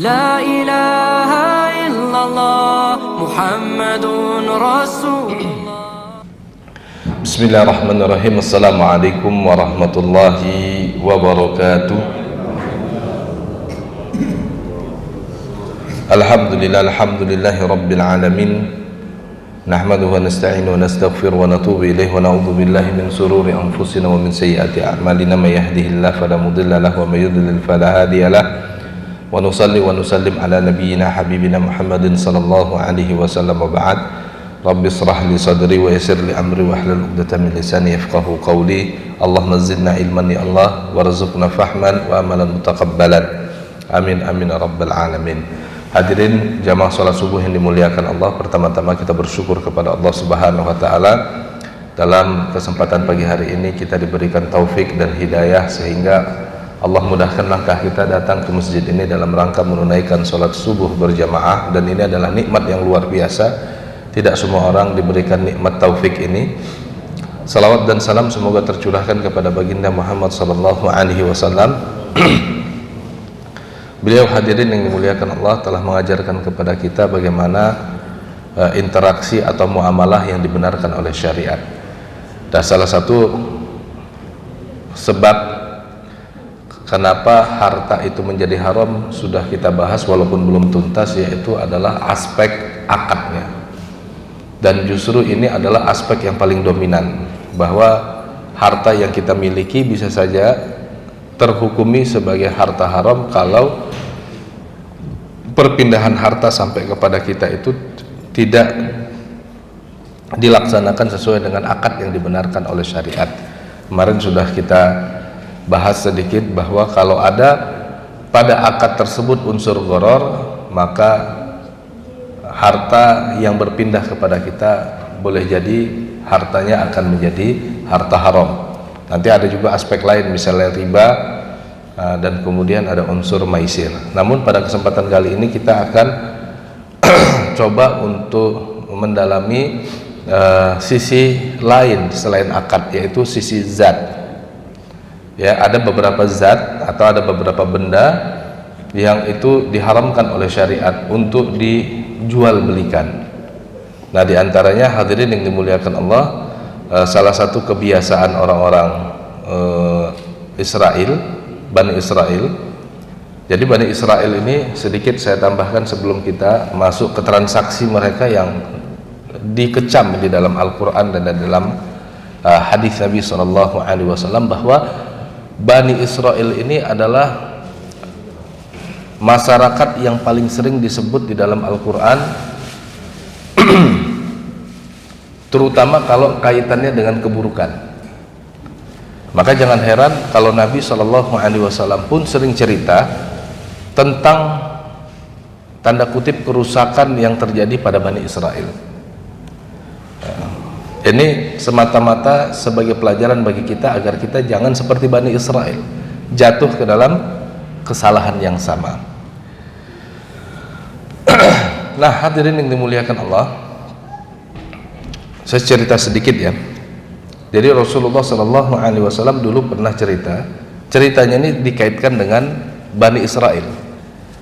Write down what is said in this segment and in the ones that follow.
لا إله إلا الله محمد رسول الله. بسم الله الرحمن الرحيم. السلام عليكم ورحمة الله وبركاته. الحمد لله رب العالمين. نحمده ونستعينه ونستغفر ونتوب إليه ونعوذ بالله من شرور أنفسنا ومن سيئات أعمالنا. من يهده الله فلا مضل له ومن يضلل فلا هادي له. ونصلي ونسلم على نبينا حبيبنا محمد صلى الله عليه وسلم. وبعد. رب اشرح لي صدري ويسر لي أمري واحلل عقدة من لساني يفقهوا قولي. اللهم زدنا علما يا الله وارزقنا فهما وعملا متقبلا. Amin amin ya rabbal alamin. Hadirin jamaah salat subuh yang dimuliakan Allah, pertama-tama kita bersyukur kepada Allah Subhanahu wa taala. Dalam kesempatan pagi hari ini kita diberikan taufik dan hidayah sehingga Allah mudahkan langkah kita datang ke masjid ini dalam rangka menunaikan salat subuh berjamaah, dan ini adalah nikmat yang luar biasa. Tidak semua orang diberikan nikmat taufik ini. Salawat dan salam semoga tercurahkan kepada baginda Muhammad sallallahu alaihi wasallam. Beliau, hadirin yang dimuliakan Allah, telah mengajarkan kepada kita bagaimana interaksi atau muamalah yang dibenarkan oleh syariat. Dan salah satu sebab kenapa harta itu menjadi haram sudah kita bahas walaupun belum tuntas, yaitu adalah aspek akadnya. Dan justru ini adalah aspek yang paling dominan, bahwa harta yang kita miliki bisa saja terhukumi sebagai harta haram kalau perpindahan harta sampai kepada kita itu tidak dilaksanakan sesuai dengan akad yang dibenarkan oleh syariat. Kemarin sudah kita bahas sedikit bahwa kalau ada pada akad tersebut unsur gharar, maka harta yang berpindah kepada kita boleh jadi hartanya akan menjadi harta haram. Nanti ada juga aspek lain, misalnya riba, dan kemudian ada unsur maisir. Namun pada kesempatan kali ini kita akan coba untuk mendalami sisi lain selain akad, yaitu sisi zat. Ya, ada beberapa zat atau ada beberapa benda yang itu diharamkan oleh syariat untuk dijual belikan. Nah, diantaranya hadirin yang dimuliakan Allah, salah satu kebiasaan orang-orang Israel, Bani Israel. Jadi Bani Israel ini, sedikit saya tambahkan sebelum kita masuk ke transaksi mereka yang dikecam di dalam Al-Quran dan dalam hadis Nabi SAW, bahwa Bani Israel ini adalah masyarakat yang paling sering disebut di dalam Al-Quran terutama kalau kaitannya dengan keburukan. Maka jangan heran kalau Nabi SAW pun sering cerita tentang tanda kutip kerusakan yang terjadi pada Bani Israel. Ini semata-mata sebagai pelajaran bagi kita agar kita jangan seperti Bani Israel, jatuh ke dalam kesalahan yang sama. Nah, hadirin yang dimuliakan Allah, saya cerita sedikit ya. Jadi Rasulullah SAW dulu pernah ceritanya ini dikaitkan dengan Bani Israel.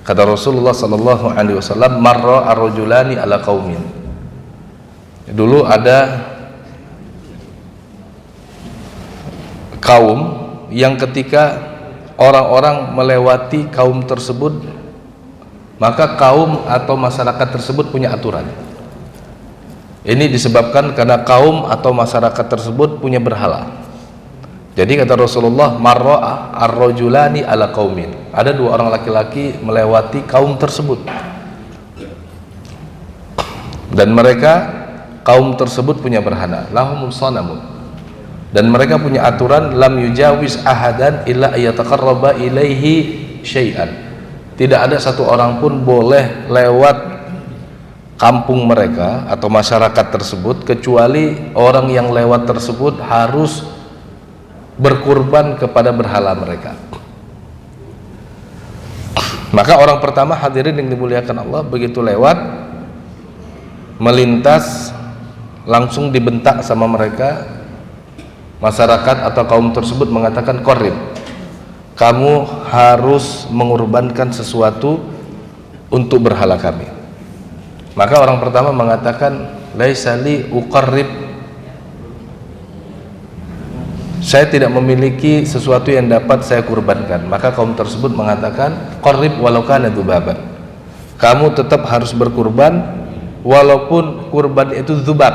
Kata Rasulullah SAW, marra ar-rajulani ala qaumin. Dulu ada kaum yang ketika orang-orang melewati kaum tersebut, maka kaum atau masyarakat tersebut punya aturan. Ini disebabkan karena kaum atau masyarakat tersebut punya berhala. Jadi kata Rasulullah, marra ar-rajulani ala qaumin. Ada dua orang laki-laki melewati kaum tersebut, dan mereka, kaum tersebut punya berhala, lahum sanamun. Dan mereka punya aturan, lam yujawiz ahadan illa ayataqarraba ilaihi syai'an. Tidak ada satu orang pun boleh lewat kampung mereka atau masyarakat tersebut kecuali orang yang lewat tersebut harus berkurban kepada berhala mereka. Maka orang pertama, hadirin yang dimuliakan Allah, begitu lewat melintas langsung dibentak sama mereka. Masyarakat atau kaum tersebut mengatakan, "Qorib, kamu harus mengorbankan sesuatu untuk berhala kami. Maka orang pertama mengatakan, laisa li uqarrib, saya tidak memiliki sesuatu yang dapat saya kurbankan. Maka kaum tersebut mengatakan, qarrib walau kana dzubaban, kamu tetap harus berkurban walaupun kurban itu dzubab,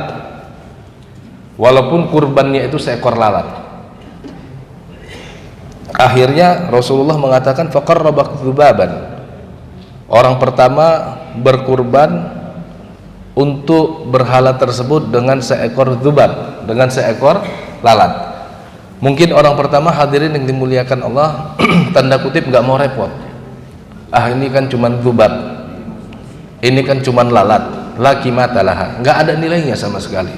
walaupun kurbannya itu seekor lalat. Akhirnya Rasulullah mengatakan faqarraba dzubaban, orang pertama berkurban untuk berhala tersebut dengan seekor dzubab, dengan seekor lalat. Mungkin orang pertama hadirin yang dimuliakan Allah tanda kutip nggak mau repot. Ini kan cuman dzubab, ini kan cuman lalat, la qimata laha, nggak ada nilainya sama sekali.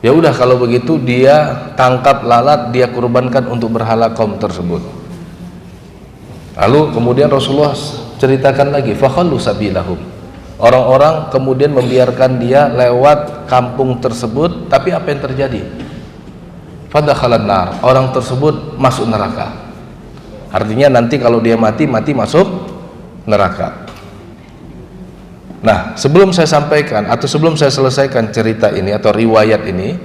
Ya udah, kalau begitu dia tangkap lalat, dia kurbankan untuk berhala kaum tersebut. Lalu kemudian Rasulullah ceritakan lagi, fakhallu sabilahum, orang-orang kemudian membiarkan dia lewat kampung tersebut. Tapi apa yang terjadi? Fadakhalan nar, orang tersebut masuk neraka. Artinya nanti kalau dia mati masuk neraka. Nah, sebelum saya sampaikan atau sebelum saya selesaikan cerita ini atau riwayat ini,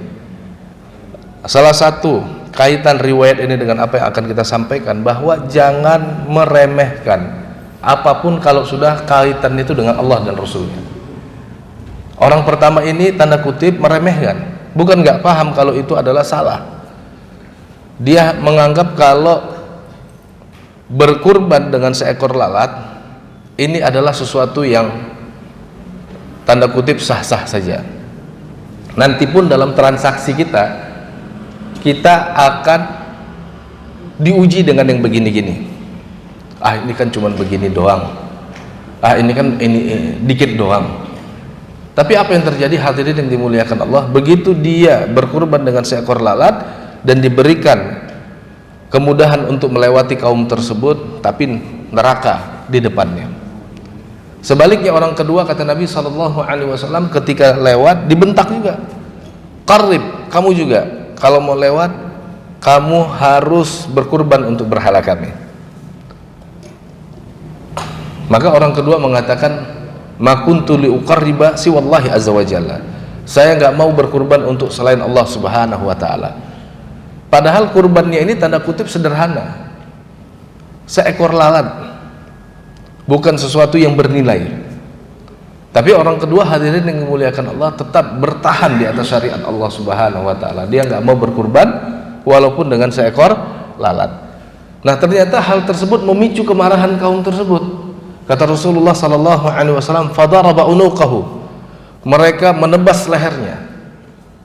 salah satu kaitan riwayat ini dengan apa yang akan kita sampaikan, bahwa jangan meremehkan apapun kalau sudah kaitan itu dengan Allah dan Rasulnya. Orang pertama ini tanda kutip meremehkan, bukan nggak paham kalau itu adalah salah. Dia menganggap kalau berkurban dengan seekor lalat ini adalah sesuatu yang tanda kutip sah-sah saja. Nanti pun dalam transaksi kita akan diuji dengan yang begini-gini. Ini kan cuma begini doang, ini kan ini dikit doang. Tapi apa yang terjadi hadirin yang dimuliakan Allah, begitu dia berkurban dengan seekor lalat dan diberikan kemudahan untuk melewati kaum tersebut, tapi neraka di depannya. Sebaliknya orang kedua, kata Nabi SAW, ketika lewat dibentak juga, qarrib, kamu juga kalau mau lewat kamu harus berkurban untuk berhala kami. Maka orang kedua mengatakan, ma kuntu li uqarriba siwallahi azza wa jalla, saya nggak mau berkurban untuk selain Allah Subhanahu wa taala. Padahal kurbannya ini tanda kutip sederhana, seekor lalat, bukan sesuatu yang bernilai. Tapi orang kedua hadirin yang dimuliakan Allah tetap bertahan di atas syariat Allah Subhanahu wa taala. Dia nggak mau berkurban walaupun dengan seekor lalat. Nah, ternyata hal tersebut memicu kemarahan kaum tersebut. Kata Rasulullah sallallahu alaihi wasallam, fadaraba unuqahu, mereka menebas lehernya.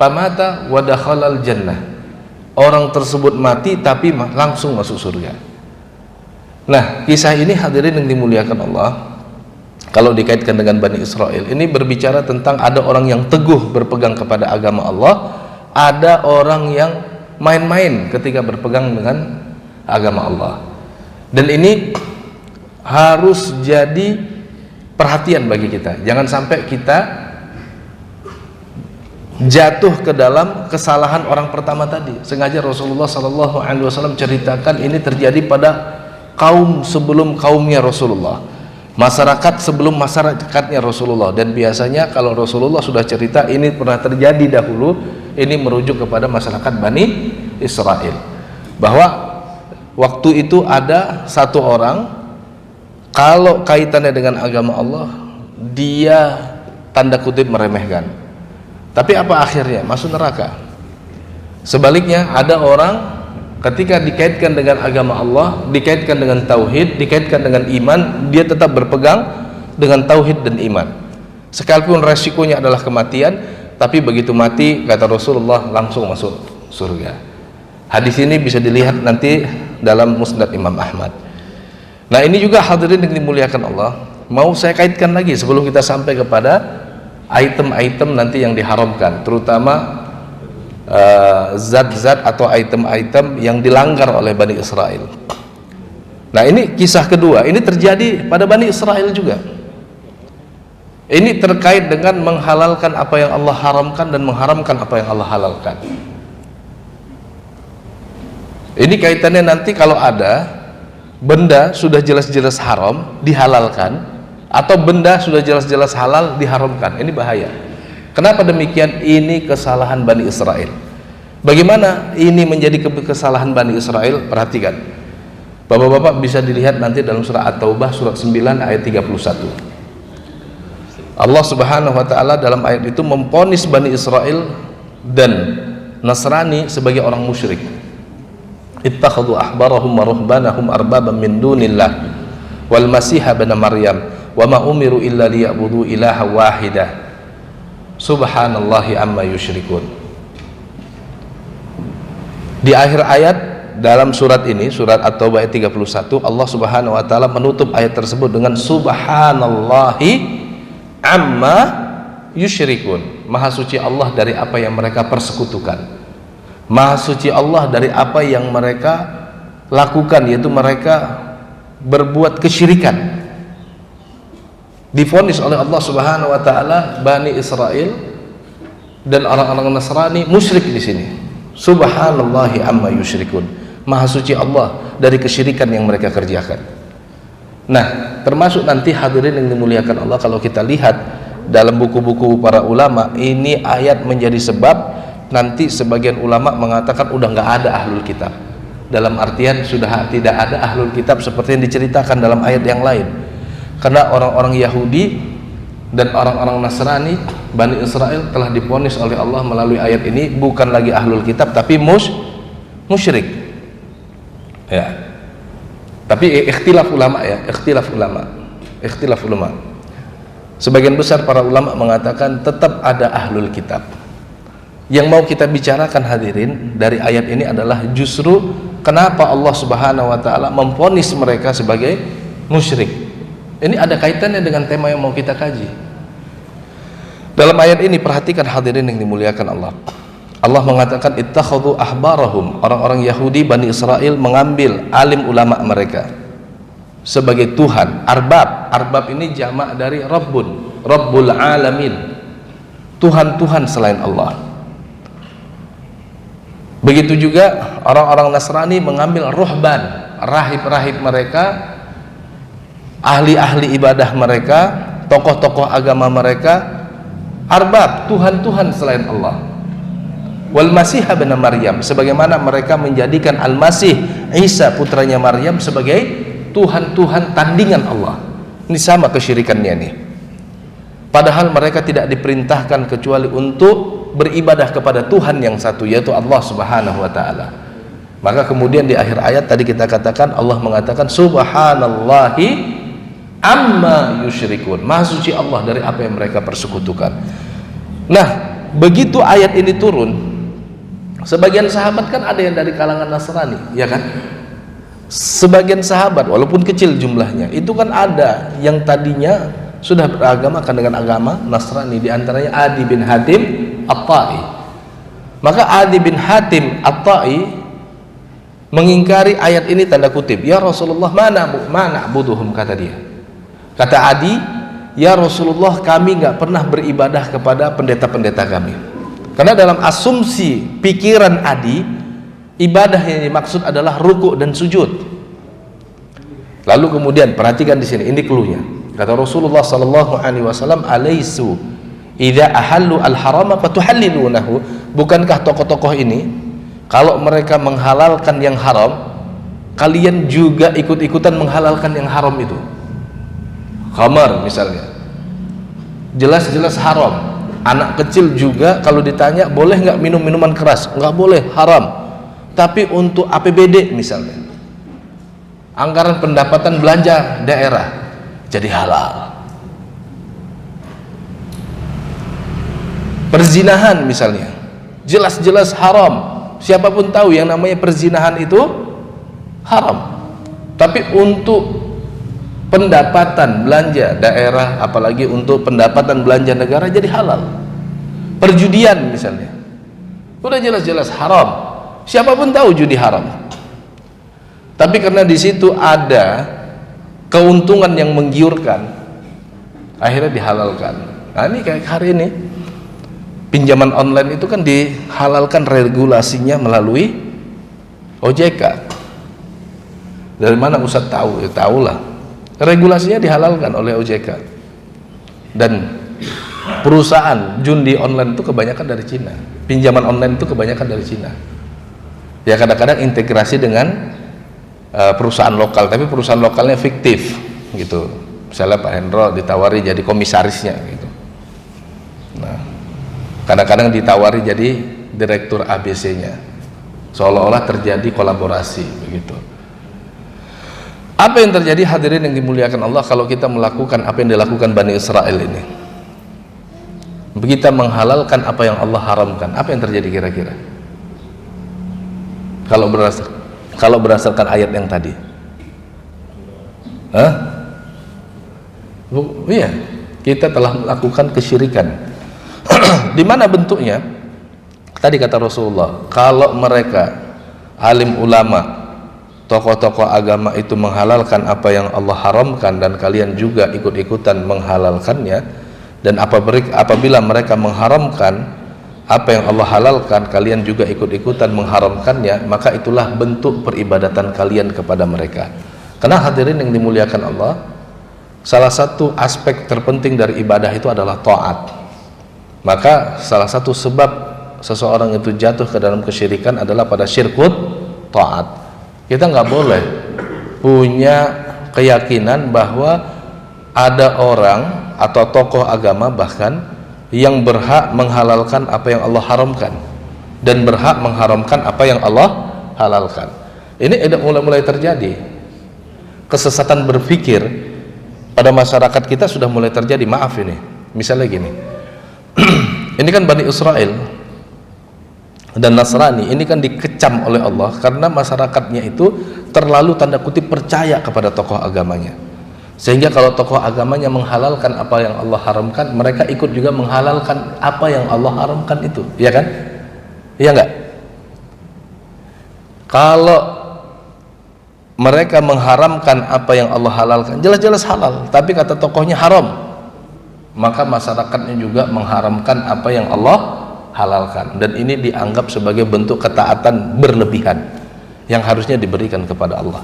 Pamata wa dakhalal jannah, orang tersebut mati tapi langsung masuk surga. Nah, kisah ini hadirin yang dimuliakan Allah, kalau dikaitkan dengan Bani Israel, ini berbicara tentang ada orang yang teguh berpegang kepada agama Allah, ada orang yang main-main ketika berpegang dengan agama Allah. Dan ini harus jadi perhatian bagi kita. Jangan sampai kita jatuh ke dalam kesalahan orang pertama tadi. Sengaja Rasulullah SAW ceritakan ini terjadi pada kaum sebelum kaumnya Rasulullah, masyarakat sebelum masyarakatnya Rasulullah. Dan biasanya kalau Rasulullah sudah cerita ini pernah terjadi dahulu, ini merujuk kepada masyarakat Bani Israel, bahwa waktu itu ada satu orang, kalau kaitannya dengan agama Allah dia tanda kutip meremehkan, tapi apa akhirnya? Masuk neraka. Sebaliknya ada orang ketika dikaitkan dengan agama Allah, dikaitkan dengan tauhid, dikaitkan dengan iman, dia tetap berpegang dengan tauhid dan iman, sekalipun resikonya adalah kematian. Tapi begitu mati, kata Rasulullah, langsung masuk surga. Hadis ini bisa dilihat nanti dalam Musnad Imam Ahmad. Nah, ini juga hadirin yang dimuliakan Allah, mau saya kaitkan lagi sebelum kita sampai kepada item-item nanti yang diharamkan, terutama zat-zat atau item-item yang dilanggar oleh Bani Israel. Nah, ini kisah kedua, ini terjadi pada Bani Israel juga. Ini terkait dengan menghalalkan apa yang Allah haramkan dan mengharamkan apa yang Allah halalkan. Ini kaitannya nanti kalau ada benda sudah jelas-jelas haram dihalalkan, atau benda sudah jelas-jelas halal diharamkan. Ini bahaya. Kenapa demikian? Ini kesalahan Bani Israel. Bagaimana ini menjadi kesalahan Bani Israel? Perhatikan, Bapak-bapak bisa dilihat nanti dalam surah At-Taubah surat 9 ayat 31. Allah Subhanahu wa taala dalam ayat itu memvonis Bani Israel dan Nasrani sebagai orang musyrik. Ittakhadhu ahbarahum wa ruhbanahum arbaban min dunillah wal masiha ibn Maryam wa ma umiru illa liya'budu ilaha wahidah subhanallahi amma yusyrikun. Di akhir ayat dalam surat ini, surat At-Taubah ayat 31, Allah Subhanahu wa taala menutup ayat tersebut dengan subhanallahi amma yusyrikun. Maha suci Allah dari apa yang mereka persekutukan. Maha suci Allah dari apa yang mereka lakukan, yaitu mereka berbuat kesyirikan. Divonis oleh Allah Subhanahu wa taala Bani Israel dan orang-orang Nasrani musyrik di sini. Subhanallahi amma yusyrikun. Maha suci Allah dari kesyirikan yang mereka kerjakan. Nah, termasuk nanti hadirin yang dimuliakan Allah, kalau kita lihat dalam buku-buku para ulama, ini ayat menjadi sebab nanti sebagian ulama mengatakan udah nggak ada ahlul kitab, dalam artian sudah tidak ada ahlul kitab seperti yang diceritakan dalam ayat yang lain, karena orang-orang Yahudi dan orang-orang Nasrani Bani Israel telah divonis oleh Allah melalui ayat ini bukan lagi ahlul kitab tapi musyrik ya. Tapi ikhtilaf ulama ya, ikhtilaf ulama. Sebagian besar para ulama mengatakan tetap ada ahlul kitab. Yang mau kita bicarakan hadirin dari ayat ini adalah justru kenapa Allah Subhanahu wa taala memvonis mereka sebagai musyrik. Ini ada kaitannya dengan tema yang mau kita kaji. Dalam ayat ini perhatikan hadirin yang dimuliakan Allah. Allah mengatakan ittakhadhu ahbarahum, orang-orang Yahudi Bani Israel mengambil alim ulama mereka sebagai Tuhan. Arbab ini jamak dari Rabbul alamin, Tuhan-Tuhan selain Allah. Begitu juga orang-orang Nasrani mengambil ruhban, rahib-rahib mereka, ahli-ahli ibadah mereka, tokoh-tokoh agama mereka, arbab, Tuhan-Tuhan selain Allah. Wal Masih ibn Maryam, sebagaimana mereka menjadikan Al-Masih Isa putranya Maryam sebagai Tuhan-Tuhan tandingan Allah. Ini sama kesyirikannya nih. Padahal mereka tidak diperintahkan kecuali untuk beribadah kepada Tuhan yang satu, yaitu Allah Subhanahu wa taala. Maka kemudian di akhir ayat tadi kita katakan Allah mengatakan subhanallahi amma yusyrikun. Maha suci Allah dari apa yang mereka persekutukan. Nah, begitu ayat ini turun, sebagian sahabat kan ada yang dari kalangan Nasrani, ya kan? Sebagian sahabat walaupun kecil jumlahnya, itu kan ada yang tadinya sudah beragama kan dengan agama Nasrani, di antaranya Adi bin Hatim At-Ta'i. Maka Adi bin Hatim At-Ta'i mengingkari ayat ini tanda kutip. Ya Rasulullah, mana buduhum, kata dia. Kata Adi, ya Rasulullah, kami nggak pernah beribadah kepada pendeta-pendeta kami. Karena dalam asumsi pikiran Adi, ibadah yang dimaksud adalah ruku dan sujud. Lalu kemudian perhatikan di sini, ini cluenya. Kata Rasulullah sallallahu alaihi wasallam, alaisu idza ahallu al-harama fatuhallilunahu. Bukankah tokoh-tokoh ini kalau mereka menghalalkan yang haram, kalian juga ikut-ikutan menghalalkan yang haram itu? Khamar misalnya, jelas-jelas haram. Anak kecil juga kalau ditanya boleh nggak minum minuman keras, nggak boleh, haram. Tapi untuk APBD misalnya, anggaran pendapatan belanja daerah, jadi halal. Perzinahan misalnya, jelas-jelas haram. Siapapun tahu yang namanya perzinahan itu haram. Tapi untuk pendapatan belanja daerah, apalagi untuk pendapatan belanja negara, jadi halal. Perjudian misalnya, udah jelas-jelas haram. Siapapun tahu judi haram. Tapi karena di situ ada keuntungan yang menggiurkan, akhirnya dihalalkan. Nah, ini kayak hari ini pinjaman online itu kan dihalalkan regulasinya melalui OJK. Dari mana Ustaz tahu? Ya tahulah. Regulasinya dihalalkan oleh OJK. Dan perusahaan judi online itu kebanyakan dari Cina, pinjaman online itu kebanyakan dari Cina. Ya kadang-kadang integrasi dengan perusahaan lokal, tapi perusahaan lokalnya fiktif gitu. Misalnya Pak Hendro ditawari jadi komisarisnya gitu. Nah, kadang-kadang ditawari jadi direktur ABC-nya, seolah-olah terjadi kolaborasi begitu. Apa yang terjadi hadirin yang dimuliakan Allah kalau kita melakukan apa yang dilakukan Bani Israel ini? Kita menghalalkan apa yang Allah haramkan, apa yang terjadi kira-kira? Kalau berdasarkan ayat yang tadi, iya, kita telah melakukan kesyirikan. Di mana bentuknya? Tadi kata Rasulullah, kalau mereka alim ulama, tokoh-tokoh agama itu menghalalkan apa yang Allah haramkan dan kalian juga ikut-ikutan menghalalkannya, dan apabila mereka mengharamkan apa yang Allah halalkan, kalian juga ikut-ikutan mengharamkannya, maka itulah bentuk peribadatan kalian kepada mereka. Karena hadirin yang dimuliakan Allah, salah satu aspek terpenting dari ibadah itu adalah taat. Maka salah satu sebab seseorang itu jatuh ke dalam kesyirikan adalah pada syirkut taat. Kita nggak boleh punya keyakinan bahwa ada orang atau tokoh agama bahkan yang berhak menghalalkan apa yang Allah haramkan dan berhak mengharamkan apa yang Allah halalkan. Ini mulai terjadi. Kesesatan berpikir pada masyarakat kita sudah mulai terjadi. Maaf ini, misalnya gini, ini kan Bani Israel dan Nasrani ini kan dikecam oleh Allah karena masyarakatnya itu terlalu tanda kutip percaya kepada tokoh agamanya, sehingga kalau tokoh agamanya menghalalkan apa yang Allah haramkan, mereka ikut juga menghalalkan apa yang Allah haramkan itu, ya kan? Iya enggak? Kalau mereka mengharamkan apa yang Allah halalkan, jelas-jelas halal, tapi kata tokohnya haram, maka masyarakatnya juga mengharamkan apa yang Allah halalkan, dan ini dianggap sebagai bentuk ketaatan berlebihan yang harusnya diberikan kepada Allah.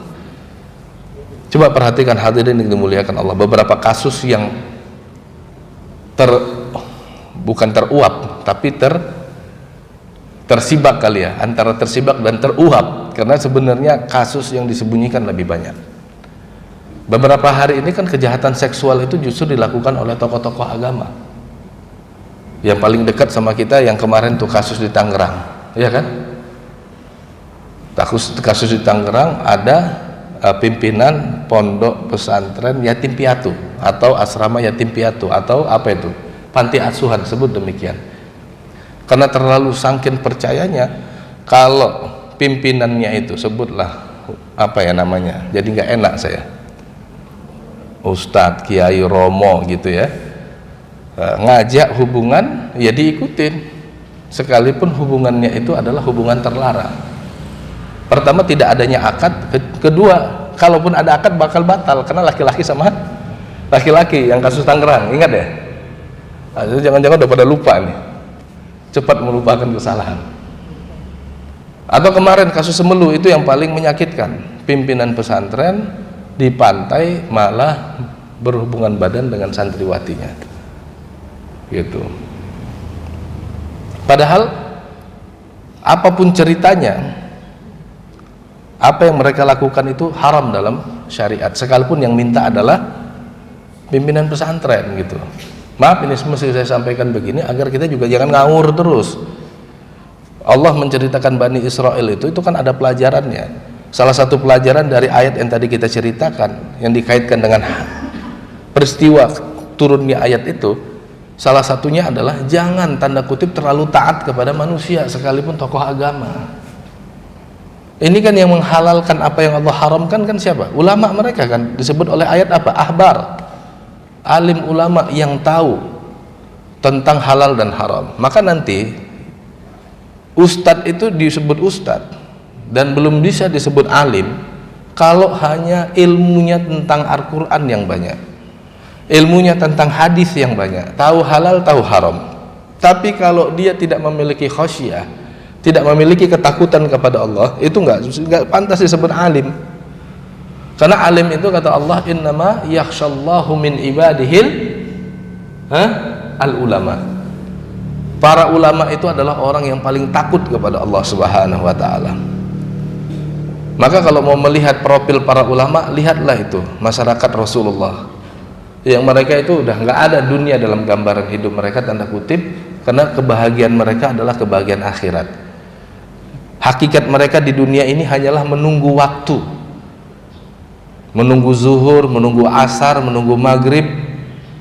Coba perhatikan hadirin yang dimuliakan Allah, beberapa kasus yang bukan teruap tapi tersibak kali ya, antara tersibak dan teruap, karena sebenarnya kasus yang disembunyikan lebih banyak. Beberapa hari ini kan kejahatan seksual itu justru dilakukan oleh tokoh-tokoh agama. Yang paling dekat sama kita yang kemarin tuh kasus di Tangerang, ya kan? Kasus di Tangerang ada pimpinan pondok pesantren yatim piatu atau asrama yatim piatu atau apa itu, panti asuhan, sebut demikian. Karena terlalu saking percayanya, kalau pimpinannya itu sebutlah apa ya namanya, jadi nggak enak saya, Ustadz, Kiai, Romo gitu ya, ngajak hubungan ya diikutin, sekalipun hubungannya itu adalah hubungan terlarang. Pertama, tidak adanya akad. Kedua, kalaupun ada akad bakal batal karena laki-laki sama laki-laki. Yang kasus Tangerang, ingat ya? Jangan-jangan udah pada lupa nih, cepat melupakan kesalahan. Atau kemarin kasus Semelu itu yang paling menyakitkan, pimpinan pesantren di pantai malah berhubungan badan dengan santriwatinya gitu. Padahal apapun ceritanya, apa yang mereka lakukan itu haram dalam syariat, sekalipun yang minta adalah pimpinan pesantren gitu. Maaf, ini mesti saya sampaikan begini agar kita juga jangan ngawur terus. Allah menceritakan Bani Israel itu kan ada pelajarannya. Salah satu pelajaran dari ayat yang tadi kita ceritakan yang dikaitkan dengan peristiwa turunnya ayat itu, salah satunya adalah jangan tanda kutip terlalu taat kepada manusia sekalipun tokoh agama. Ini kan yang menghalalkan apa yang Allah haramkan kan siapa? Ulama mereka kan, disebut oleh ayat apa? Ahbar, alim ulama yang tahu tentang halal dan haram. Maka nanti ustadz itu disebut ustadz dan belum bisa disebut alim kalau hanya ilmunya tentang Al-Quran yang banyak, ilmunya tentang hadis yang banyak, tahu halal tahu haram, tapi kalau dia tidak memiliki khasyah, tidak memiliki ketakutan kepada Allah, itu nggak pantas disebut alim. Karena alim itu kata Allah, innama yakhshallahu min ibadihil al ulama. Para ulama itu adalah orang yang paling takut kepada Allah Subhanahu wa taala. Maka kalau mau melihat profil para ulama, lihatlah itu masyarakat Rasulullah. Yang mereka itu udah nggak ada dunia dalam gambaran hidup mereka, tanda kutip, karena kebahagiaan mereka adalah kebahagiaan akhirat. Hakikat mereka di dunia ini hanyalah menunggu waktu, menunggu zuhur, menunggu asar, menunggu maghrib,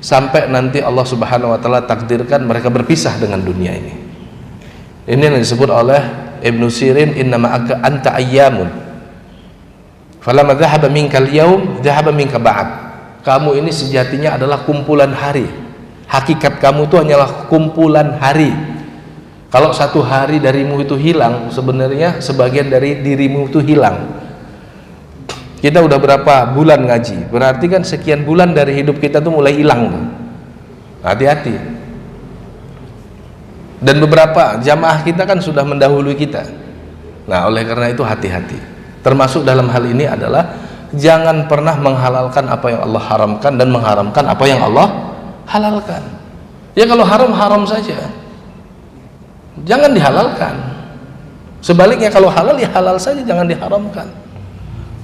sampai nanti Allah Subhanahu wa taala takdirkan mereka berpisah dengan dunia ini. Ini yang disebut oleh Ibnu Sirin, innama anta ayyamun falamma dhahaba minkal yaum dhahaba minka ba'd. Kamu ini sejatinya adalah kumpulan hari. Hakikat kamu itu hanyalah kumpulan hari. Kalau satu hari darimu itu hilang, sebenarnya sebagian dari dirimu itu hilang. Kita udah berapa bulan ngaji, berarti kan sekian bulan dari hidup kita tuh mulai hilang. Hati-hati. Dan beberapa jamaah kita kan sudah mendahului kita. Nah, oleh karena itu hati-hati. Termasuk dalam hal ini adalah jangan pernah menghalalkan apa yang Allah haramkan dan mengharamkan apa yang Allah halalkan. Ya kalau haram, haram saja, jangan dihalalkan. Sebaliknya kalau halal, ya halal saja, jangan diharamkan.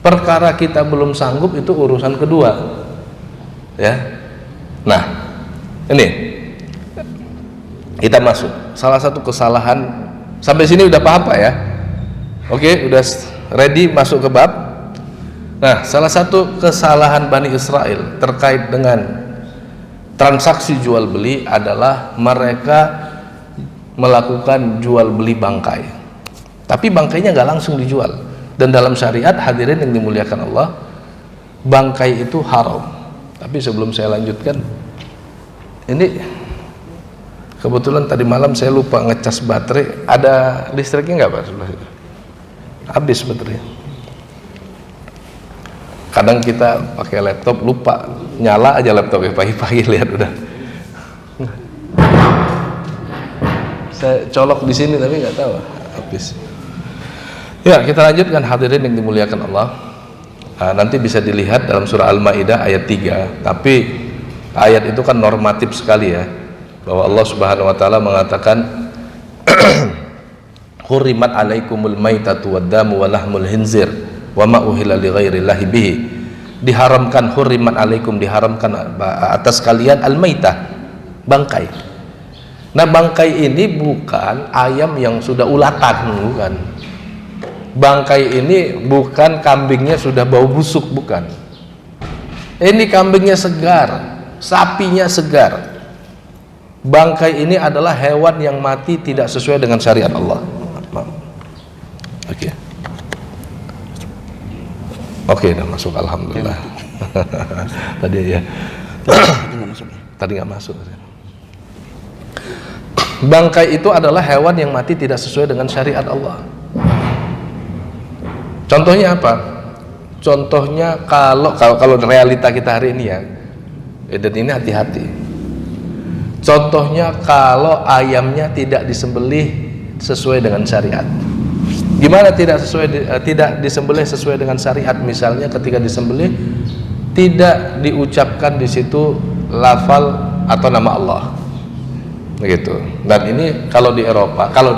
Perkara kita belum sanggup itu urusan kedua, ya. Nah, ini kita masuk salah satu kesalahan. Sampai sini udah paham Pak ya? Oke, udah ready masuk ke bab. Nah, salah satu kesalahan Bani Israel terkait dengan transaksi jual beli adalah mereka melakukan jual beli bangkai, tapi bangkainya nggak langsung dijual. Dan dalam syariat, hadirin yang dimuliakan Allah, bangkai itu haram. Tapi sebelum saya lanjutkan, ini kebetulan tadi malam saya lupa ngecas baterai. Ada listriknya nggak Pak sebelah itu? Habis baterai. Kadang kita pakai laptop lupa nyala aja laptopnya, pagi-pagi lihat udah. Saya colok di sini tapi nggak tahu habis. Ya, kita lanjutkan hadirin yang dimuliakan Allah. Nanti bisa dilihat dalam surah Al-Maidah ayat 3. Tapi ayat itu kan normatif sekali ya, bahwa Allah Subhanahu wa taala mengatakan hurrimat alaikumul maitatu waddamu wa lahmul hinzir wa ma uhilla li ghairillahi bihi. Diharamkan, hurrimat alaikum, diharamkan atas kalian al-maitah, bangkai. Nah, bangkai ini bukan ayam yang sudah ulatan, bukan. Bangkai ini bukan kambingnya sudah bau busuk, bukan. Ini kambingnya segar, sapinya segar. Bangkai ini adalah hewan yang mati tidak sesuai dengan syariat Allah. Oke. Oke, udah masuk, alhamdulillah. Tadi ya. Tadi nggak masuk. Bangkai itu adalah hewan yang mati tidak sesuai dengan syariat Allah. Contohnya apa? Contohnya kalau realita kita hari ini ya, dan ini hati-hati. Contohnya kalau ayamnya tidak disembelih sesuai dengan syariat. Gimana tidak disembelih sesuai dengan syariat? Misalnya ketika disembelih tidak diucapkan di situ lafal atau nama Allah, begitu. Dan ini kalau di Eropa, kalau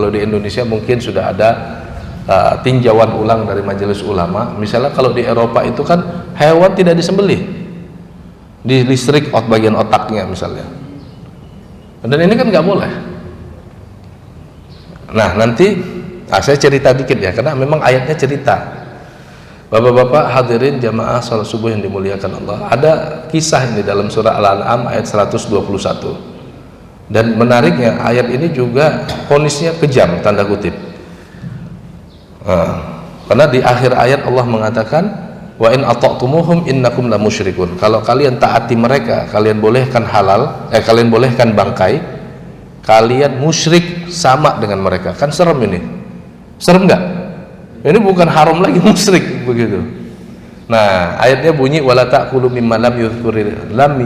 di Indonesia mungkin sudah ada tinjauan ulang dari majelis ulama. Misalnya kalau di Eropa itu kan hewan tidak disembelih, di listrik bagian otaknya misalnya, dan ini kan nggak boleh. Nah, nanti saya cerita dikit ya, karena memang ayatnya cerita. Bapak-bapak hadirin jamaah salat subuh yang dimuliakan Allah, ada kisah ini dalam surah Al-An'am ayat 121. Dan menariknya ayat ini juga vonisnya kejam, tanda kutip. Karena di akhir ayat Allah mengatakan wa in ata'tumuhum innakum la musyrikun. Kalau kalian taati mereka, kalian bolehkan kalian bolehkan bangkai, kalian musyrik sama dengan mereka. Kan serem ini. Serem nggak? Ini bukan haram lagi, musyrik begitu. Nah, ayatnya bunyi wala ta'kulu mimma lam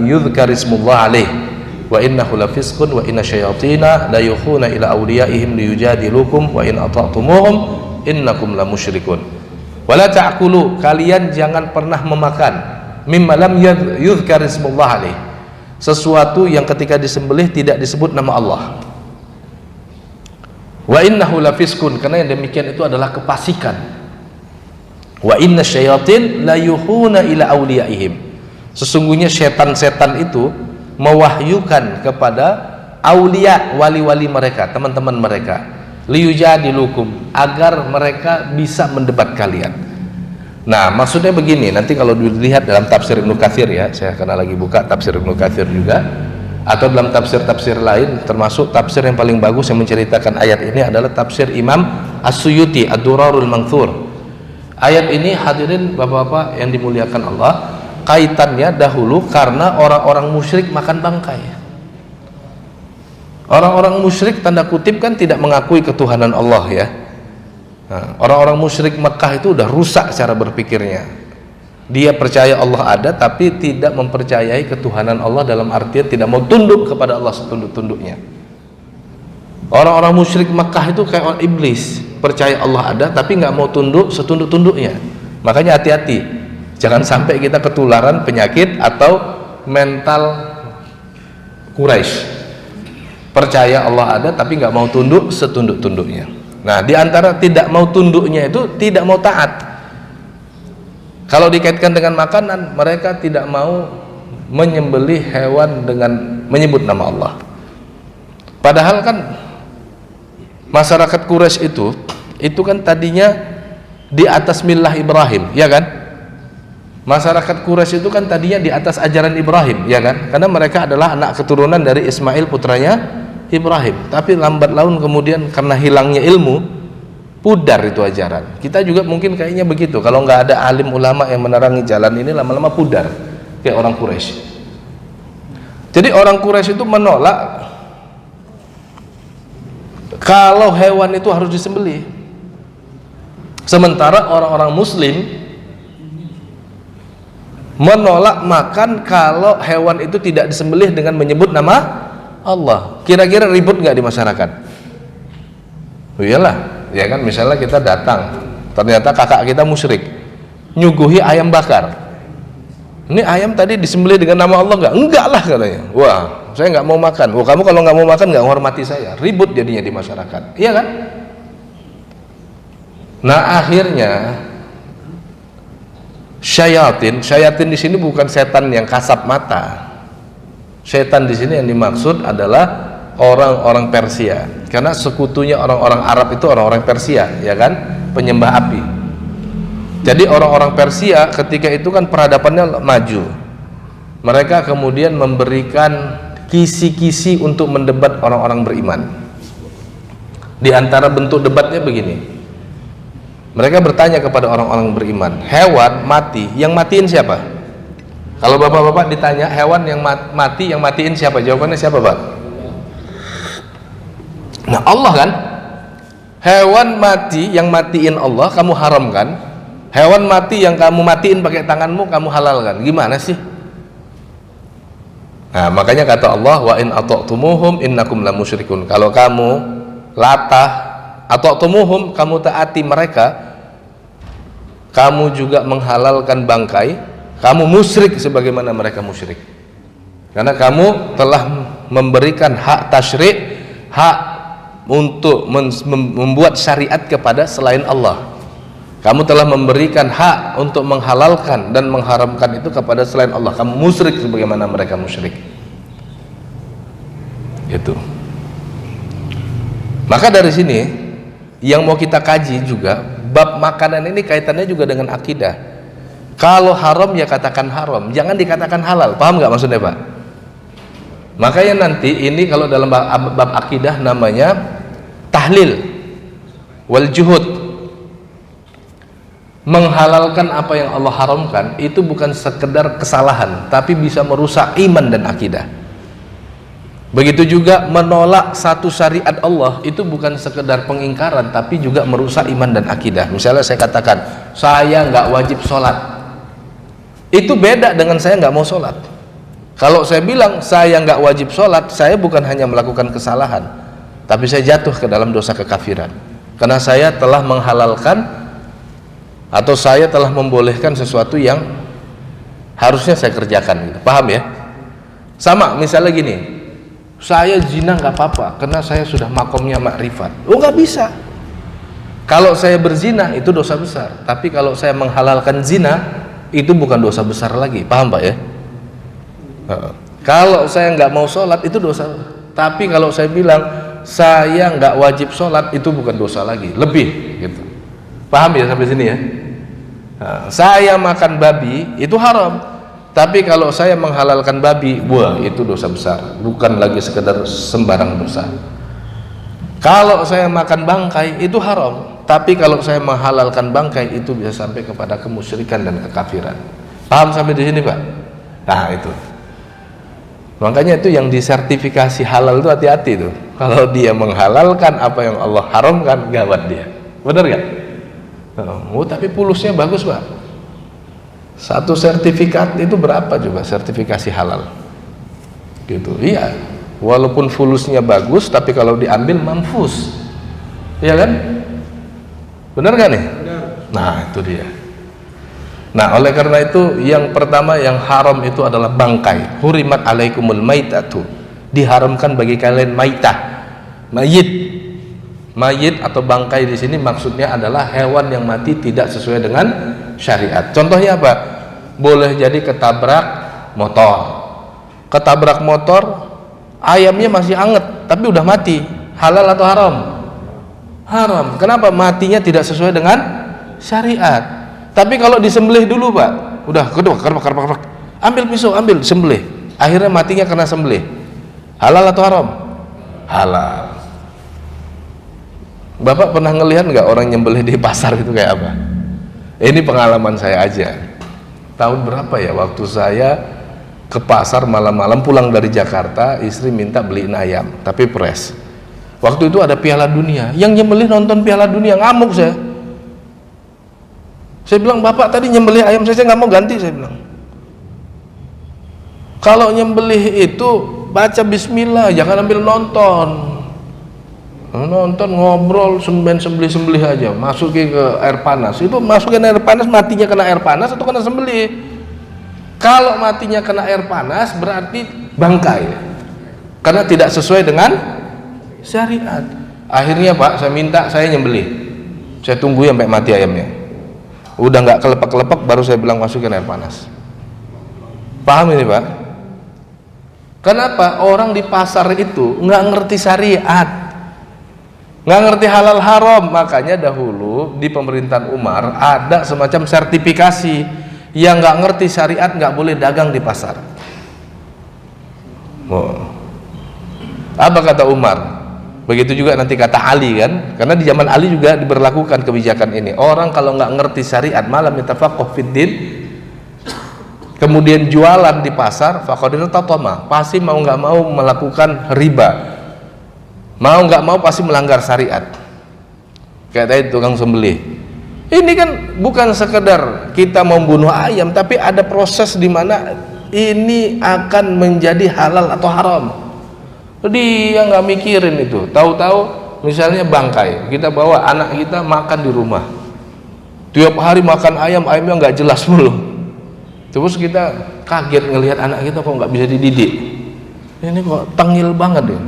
yudhkarismullah alaih wa innahu lafisqun wa inna syayatina la yukhuna ila awliyaihim liyujadilukum wa in ata'tumuhum innakum la musyrikun Wala ta'kulu, kalian jangan pernah memakan mimma lam yuzkar ismullah alaih, sesuatu yang ketika disembelih tidak disebut nama Allah. Wa innahu lafiskun, karena yang demikian itu adalah kefasikan. Wa inna syayatin la yuhuna ila awliyaihim, sesungguhnya setan-setan itu mewahyukan kepada aulia, wali-wali mereka, teman-teman mereka, liyujadilukum, agar mereka bisa mendebat kalian. Nah, maksudnya begini, nanti kalau dilihat dalam tafsir Ibnu Katsir ya, saya karena lagi buka tafsir Ibnu Katsir juga, atau dalam tafsir-tafsir lain, termasuk tafsir yang paling bagus yang menceritakan ayat ini adalah tafsir Imam As-Suyuti, Ad-Durarul Manthur. Ayat ini hadirin bapak-bapak yang dimuliakan Allah, kaitannya dahulu karena orang-orang musyrik makan bangkai. Orang-orang musyrik tanda kutip kan tidak mengakui ketuhanan Allah ya. Nah, orang-orang musyrik Mekah itu udah rusak cara berpikirnya. Dia percaya Allah ada tapi tidak mempercayai ketuhanan Allah, dalam artian tidak mau tunduk kepada Allah setunduk-tunduknya. Orang-orang musyrik Mekah itu kayak orang iblis, percaya Allah ada tapi nggak mau tunduk setunduk-tunduknya. Makanya hati-hati, jangan sampai kita ketularan penyakit atau mental Quraisy, percaya Allah ada tapi nggak mau tunduk setunduk-tunduknya. Nah, di antara tidak mau tunduknya itu tidak mau taat. Kalau dikaitkan dengan makanan, mereka tidak mau menyembelih hewan dengan menyebut nama Allah. Padahal kan masyarakat Quraisy itu kan tadinya di atas millah Ibrahim, ya kan? Masyarakat Quraisy itu kan tadinya di atas ajaran Ibrahim, ya kan? Karena mereka adalah anak keturunan dari Ismail putranya Ibrahim. Tapi lambat laun kemudian karena hilangnya ilmu, pudar itu ajaran. Kita juga mungkin kayaknya begitu. Kalau nggak ada alim ulama yang menerangi jalan ini, lama-lama pudar kayak orang Quraisy. Jadi orang Quraisy itu menolak kalau hewan itu harus disembelih. Sementara orang-orang Muslim menolak makan kalau hewan itu tidak disembelih dengan menyebut nama Allah. Kira-kira ribut nggak di masyarakat? Oh iyalah, ya kan, misalnya kita datang, ternyata kakak kita musyrik, nyuguhi ayam bakar. Ini ayam tadi disembelih dengan nama Allah nggak? Enggak lah katanya. Wah, saya nggak mau makan. Wah, kamu kalau nggak mau makan nggak menghormati saya. Ribut jadinya di masyarakat, iya kan? Nah, akhirnya syayatin di sini bukan setan yang kasat mata. Setan di sini yang dimaksud adalah orang-orang Persia, karena sekutunya orang-orang Arab itu orang-orang Persia, ya kan, penyembah api. Jadi orang-orang Persia ketika itu kan peradabannya maju. Mereka kemudian memberikan kisi-kisi untuk mendebat orang-orang beriman. Di antara bentuk debatnya begini, mereka bertanya kepada orang-orang beriman, hewan mati, yang matiin siapa? Kalau bapak-bapak ditanya hewan yang mati, yang matiin siapa? Jawabannya siapa, Pak? Nah, Allah kan. Hewan mati yang matiin Allah kamu haramkan. Hewan mati yang kamu matiin pakai tanganmu kamu halalkan. Gimana sih? Nah, makanya kata Allah, wa in ata'tumuhum innakum lamusyrikun. Kalau kamu latah ata'tumuhum, kamu taati mereka, kamu juga menghalalkan bangkai, kamu musyrik sebagaimana mereka musyrik. Karena kamu telah memberikan hak tasyri', hak untuk membuat syariat kepada selain Allah. Kamu telah memberikan hak untuk menghalalkan dan mengharamkan itu kepada selain Allah. Kamu musyrik sebagaimana mereka musyrik. Itu. Maka dari sini yang mau kita kaji juga, bab makanan ini kaitannya juga dengan akidah. Kalau haram ya katakan haram, jangan dikatakan halal. Paham nggak maksudnya, Pak? Makanya nanti ini kalau dalam bab akidah namanya tahlil wal juhud. Menghalalkan apa yang Allah haramkan itu bukan sekedar kesalahan, tapi bisa merusak iman dan akidah. Begitu juga menolak satu syariat Allah itu bukan sekedar pengingkaran, tapi juga merusak iman dan akidah. Misalnya saya katakan, saya nggak wajib sholat. Itu beda dengan saya nggak mau sholat. Kalau saya bilang saya nggak wajib sholat, saya bukan hanya melakukan kesalahan, tapi saya jatuh ke dalam dosa kekafiran, karena saya telah menghalalkan atau saya telah membolehkan sesuatu yang harusnya saya kerjakan gitu. Paham ya? Sama misalnya gini, saya zina nggak apa-apa karena saya sudah makomnya makrifat. Oh, nggak bisa. Kalau saya berzina itu dosa besar, tapi kalau saya menghalalkan zina itu bukan dosa besar lagi. Paham Pak ya? Kalau saya nggak mau sholat itu dosa, tapi kalau saya bilang saya nggak wajib sholat itu bukan dosa lagi, lebih gitu. Paham ya sampai sini ya? Saya makan babi itu haram, tapi kalau saya menghalalkan babi, wah itu dosa besar, bukan lagi sekedar sembarang dosa. Kalau saya makan bangkai itu haram, tapi kalau saya menghalalkan bangkai itu bisa sampai kepada kemusyrikan dan kekafiran. Paham sampai di sini Pak? Nah itu. Makanya itu yang disertifikasi halal itu hati-hati tuh. Kalau dia menghalalkan apa yang Allah haramkan, gawat dia. Benar gak? Oh, tapi pulusnya bagus Pak. Satu sertifikat itu berapa coba sertifikasi halal? Gitu. Iya. Walaupun fulusnya bagus, tapi kalau diambil mampus. Iya kan? Benar gak nih? Benar. Nah itu dia. Nah oleh karena itu yang pertama yang haram itu adalah bangkai. Hurimat alaikumul maitatu, diharamkan bagi kalian maitah, mayit atau bangkai di sini maksudnya adalah hewan yang mati tidak sesuai dengan syariat. Contohnya apa? Boleh jadi ketabrak motor, ayamnya masih anget tapi udah mati, halal atau haram? Haram. Kenapa? Matinya tidak sesuai dengan syariat. Tapi kalau disembelih dulu Pak, udah kerbak, ambil pisau, ambil sembelih, akhirnya matinya karena sembelih, halal atau haram? Halal. Bapak pernah ngelihat nggak orang nyembelih di pasar itu kayak apa? Ini pengalaman saya aja. Tahun berapa ya, waktu saya ke pasar malam-malam pulang dari Jakarta, istri minta beliin ayam tapi fresh. Waktu itu ada Piala Dunia, yang nyembelih nonton Piala Dunia, ngamuk saya. Saya bilang, Bapak tadi nyembelih ayam saya nggak mau ganti. Saya bilang, kalau nyembelih itu baca bismillah, jangan ambil nonton ngobrol, sembelih aja, masukin ke air panas. Itu masukin air panas, matinya kena air panas atau kena sembelih? Kalau matinya kena air panas berarti bangkai, karena tidak sesuai dengan syariat. Akhirnya Pak, saya nyembelih, saya tunggu sampai mati ayamnya. Udah nggak kelepek-kelepek baru saya bilang masukin air panas. Paham ini Pak? Kenapa? Orang di pasar itu nggak ngerti syariat, nggak ngerti halal haram. Makanya dahulu di pemerintahan Umar ada semacam sertifikasi, yang nggak ngerti syariat nggak boleh dagang di pasar. Apa kata Umar? Begitu juga nanti kata Ali kan, karena di zaman Ali juga diberlakukan kebijakan ini. Orang kalau nggak ngerti syariat, malam yatafaqah fiddin, kemudian jualan di pasar, faqad irtatama, pasti mau nggak mau melakukan riba, mau nggak mau pasti melanggar syariat. Kayak tadi tukang sembelih, ini kan bukan sekedar kita membunuh ayam, tapi ada proses di mana ini akan menjadi halal atau haram. Dia nggak mikirin itu, tahu-tahu misalnya bangkai, kita bawa anak kita makan di rumah, tiap hari makan ayamnya nggak jelas mulu. Terus kita kaget ngelihat anak kita kok nggak bisa dididik, ini kok tengil banget ya,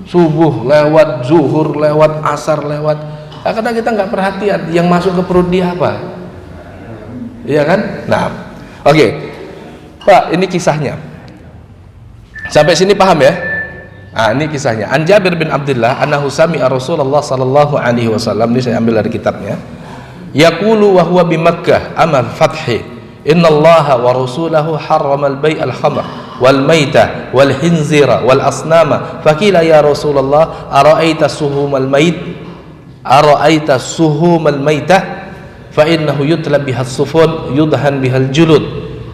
subuh lewat, zuhur lewat, asar lewat. Nah, karena kita nggak perhatian yang masuk ke perut dia apa, iya kan? Nah, oke. Pak, ini kisahnya sampai sini paham ya? Nah, ini kisahnya. An Jabir bin Abdullah annahu sami'a Rasulullah sallallahu alaihi wasallam, ini saya ambil dari kitabnya. Yaqulu wa huwa bi Makkah amal fathi, innallaha wa rasulahu harrama al-bay' al-khamr wal maitah wal hinzira wal asnama. Faqila ya Rasulullah ara'aita suhum al-mait ara'aita suhum al-maitah fa innahu yutlab biha as-sufun yudhan biha al-julud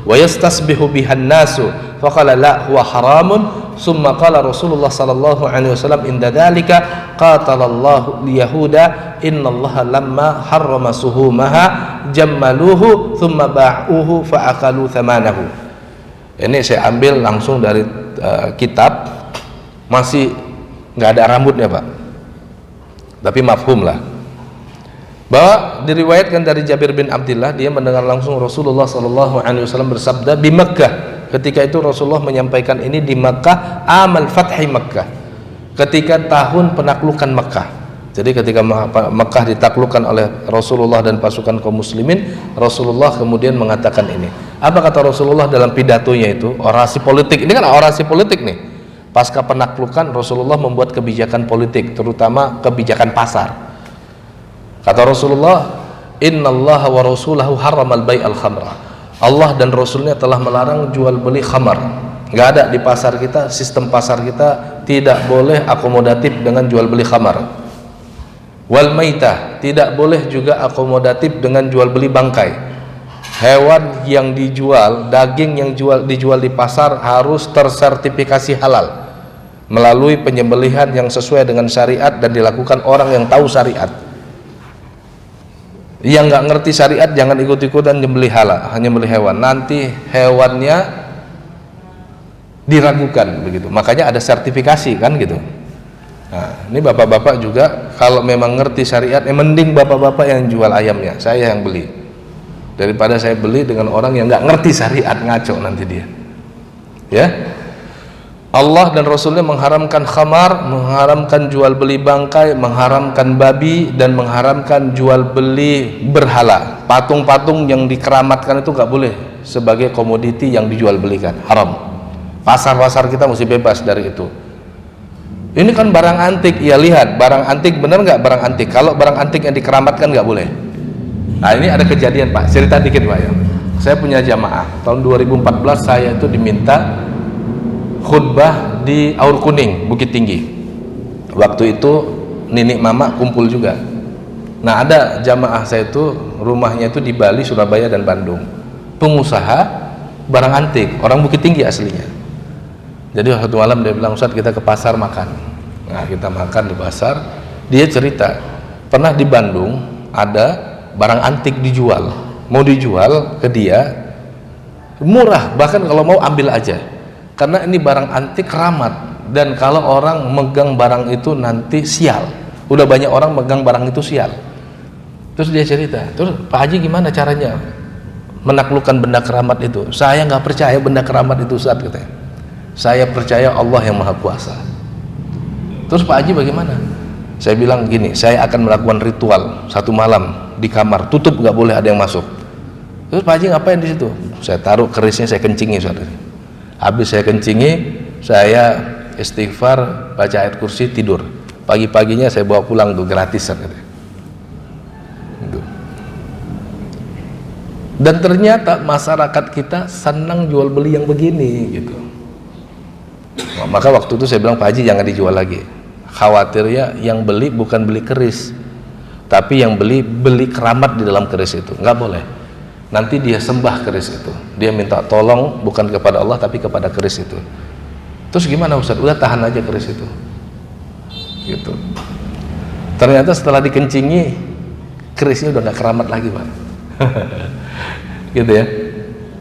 wa yastasbihu biha an-nasu. Faqala la huwa haramun. Summa qala Rasulullah sallallahu alaihi wasallam inda dzalika qatalallahu liyahuda innallaha lamma harrama suhumaha jammaluhu thumma ba'uhu fa akalu thamanahu. Ini saya ambil langsung dari kitab, masih nggak ada rambutnya Pak, tapi mafhum lah. Bahwa diriwayatkan dari Jabir bin Abdullah, dia mendengar langsung Rasulullah SAW bersabda di Makkah. Ketika itu Rasulullah menyampaikan ini di Makkah, amal fathi Makkah, ketika tahun penaklukan Makkah. Jadi ketika Makkah ditaklukkan oleh Rasulullah dan pasukan kaum muslimin, Rasulullah kemudian mengatakan ini. Apa kata Rasulullah dalam pidatonya itu? Orasi politik. Ini kan orasi politik nih. Pasca penaklukan, Rasulullah membuat kebijakan politik, terutama kebijakan pasar. Kata Rasulullah, innallaha wa rasulahu haramal bai'al khamra. Allah dan Rasulnya telah melarang jual beli khamar. Nggak ada di pasar kita, sistem pasar kita tidak boleh akomodatif dengan jual beli khamar. Wal maitah, tidak boleh juga akomodatif dengan jual beli bangkai. Hewan yang dijual, daging yang dijual di pasar harus tersertifikasi halal melalui penyembelihan yang sesuai dengan syariat dan dilakukan orang yang tahu syariat. Yang nggak ngerti syariat jangan ikut-ikutan nyembelih halal, hanya nyembelih hewan. Nanti hewannya diragukan begitu. Makanya ada sertifikasi kan gitu. Nah, ini bapak-bapak juga kalau memang ngerti syariat, mending bapak-bapak yang jual ayamnya, saya yang beli. Daripada saya beli dengan orang yang nggak ngerti syariat, ngaco nanti dia. Ya. Allah dan Rasulnya mengharamkan khamar, mengharamkan jual beli bangkai, mengharamkan babi, dan mengharamkan jual beli berhala. Patung-patung yang dikeramatkan itu nggak boleh sebagai komoditi yang dijual belikan, haram. Pasar-pasar kita mesti bebas dari itu. Ini kan barang antik, ya lihat barang antik, bener nggak barang antik? Kalau barang antik yang dikeramatkan nggak boleh. Nah ini ada kejadian Pak, cerita dikit Pak ya. Saya punya jamaah, tahun 2014 saya itu diminta khutbah di Aur Kuning, Bukit Tinggi. Waktu itu nenek mama kumpul juga. Nah ada jamaah saya itu rumahnya itu di Bali, Surabaya dan Bandung. Pengusaha barang antik, orang Bukit Tinggi aslinya. Jadi satu malam dia bilang, Ustaz kita ke pasar makan. Nah kita makan di pasar. Dia cerita pernah di Bandung ada barang antik dijual, mau dijual ke dia murah, bahkan kalau mau ambil aja. Karena ini barang antik keramat, dan kalau orang megang barang itu nanti sial. Udah banyak orang megang barang itu sial. Terus dia cerita, terus Pak Haji gimana caranya menaklukkan benda keramat itu? Saya nggak percaya benda keramat itu Ustaz, katanya. Saya percaya Allah yang Maha Kuasa. Terus Pak Haji bagaimana? Saya bilang gini, saya akan melakukan ritual satu malam di kamar, tutup, nggak boleh ada yang masuk. Terus Pak Haji ngapain di situ? Saya taruh kerisnya, saya kencingi Ustaz. Habis saya kencingi, saya istighfar, baca ayat kursi, tidur. Pagi-paginya saya bawa pulang tuh gratisan. Gitu. Dan ternyata masyarakat kita senang jual beli yang begini gitu. Nah, maka waktu itu saya bilang Pak Haji jangan dijual lagi. Khawatirnya yang beli bukan beli keris, tapi yang beli keramat di dalam keris itu. Nggak boleh. Nanti dia sembah keris itu, dia minta tolong bukan kepada Allah tapi kepada keris itu. Terus gimana Ustaz? Udah tahan aja keris itu gitu. Ternyata setelah dikencingi kerisnya udah gak keramat lagi Pak. Gitu ya.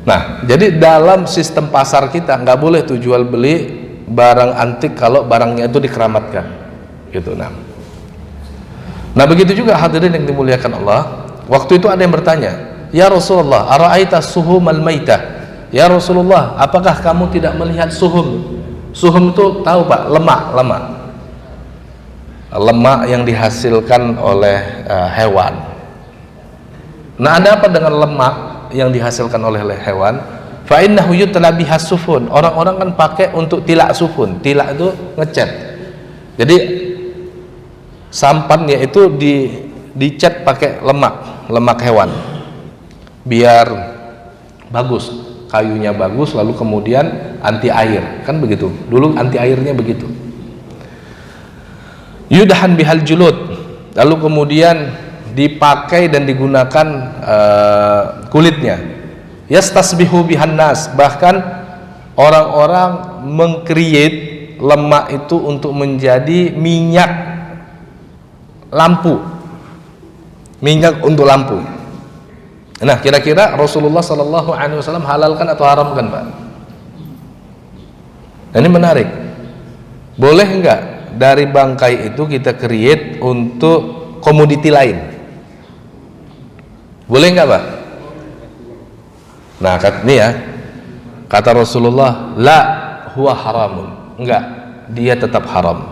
Nah jadi dalam sistem pasar kita nggak boleh tuh jual beli barang antik kalau barangnya itu dikeramatkan gitu. Nah begitu juga hadirin yang dimuliakan Allah. Waktu itu ada yang bertanya, ya Rasulullah, ara'aita suhumal maitah? Ya Rasulullah, apakah kamu tidak melihat suhum? Suhum itu tahu Pak, lemak yang dihasilkan oleh hewan. Nah ada apa dengan lemak yang dihasilkan oleh hewan? Fa innahu yutla biha sufun. Orang-orang kan pakai untuk tilak sufun. Tilak itu ngecat. Jadi sampannya itu dicat pakai lemak hewan. Biar bagus, kayunya bagus, lalu kemudian anti air, kan begitu. Dulu anti airnya begitu. Yudahan bihal julud, lalu kemudian dipakai dan digunakan kulitnya. Yastasbihu bihan nas, bahkan orang-orang mengcreate lemak itu untuk menjadi minyak lampu, minyak untuk lampu. Nah kira-kira Rasulullah SAW halalkan atau haramkan Pak? Nah, ini menarik. Boleh enggak dari bangkai itu kita create untuk komoditi lain? Boleh nggak Pak? Nah, ini ya, kata Rasulullah, la huwa haramun. Enggak, dia tetap haram.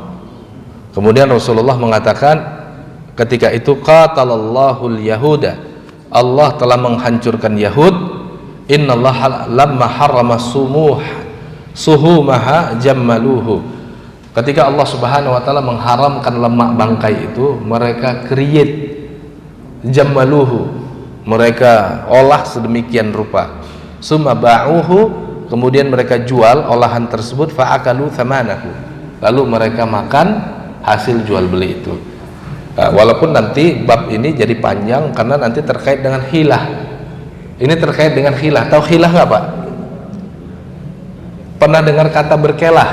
Kemudian Rasulullah mengatakan ketika itu, qatalallahul yahuda, Allah telah menghancurkan Yahud. Innallaha lamma harrama suhumaha jammaluhu. Ketika Allah Subhanahu wa taala mengharamkan lemak bangkai itu, mereka create jammaluhu, mereka olah sedemikian rupa. Summa ba'uhu, kemudian mereka jual olahan tersebut, fa'akalu thamanahu, lalu mereka makan hasil jual beli itu. Nah, walaupun nanti bab ini jadi panjang karena nanti terkait dengan khilah. Ini terkait dengan khilah. Tahu khilah nggak Pak? Pernah dengar kata berkelah?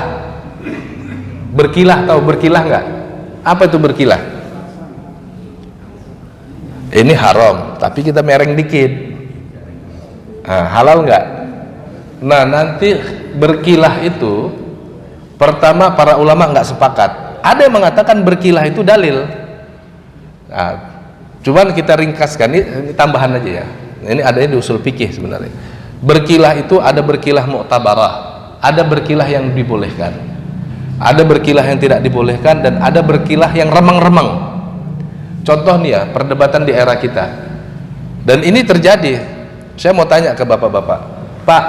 Berkilah, tahu berkilah nggak? Apa itu berkilah? Ini haram, tapi kita mereng dikit. Nah, halal nggak? Nah, nanti berkilah itu pertama para ulama nggak sepakat. Ada yang mengatakan berkilah itu dalil. Nah, cuman kita ringkaskan, ini tambahan aja ya. Ini adanya di usul fikih sebenarnya. Berkilah itu ada berkilah mu'tabarah, ada berkilah yang dibolehkan, ada berkilah yang tidak dibolehkan, dan ada berkilah yang remang-remang. Contoh nih ya, perdebatan di era kita. Dan ini terjadi. Saya mau tanya ke bapak-bapak, Pak,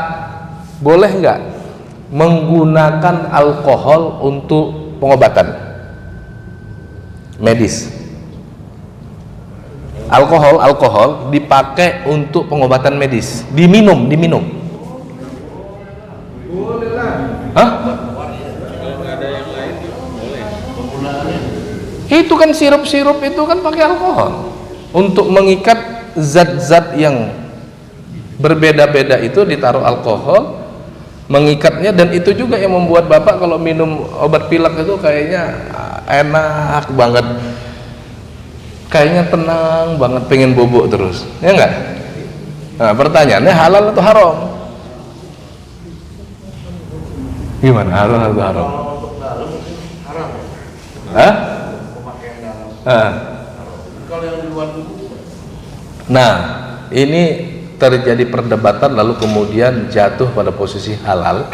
boleh nggak menggunakan alkohol untuk pengobatan medis? Alkohol dipakai untuk pengobatan medis, diminum. Boleh lah. Hah? Kalau nggak ada yang lain boleh. Itu kan sirup-sirup itu kan pakai alkohol untuk mengikat zat-zat yang berbeda-beda, itu ditaruh alkohol mengikatnya, dan itu juga yang membuat bapak kalau minum obat pilek itu kayaknya enak banget, kayaknya tenang banget, pengen bobok terus, ya enggak? Nah, pertanyaannya halal atau haram? Gimana, halal atau haram? Untuk dalam haram. Hah? Pemakaian dalam. Kalau yang di luar tubuh. Nah, ini terjadi perdebatan lalu kemudian jatuh pada posisi halal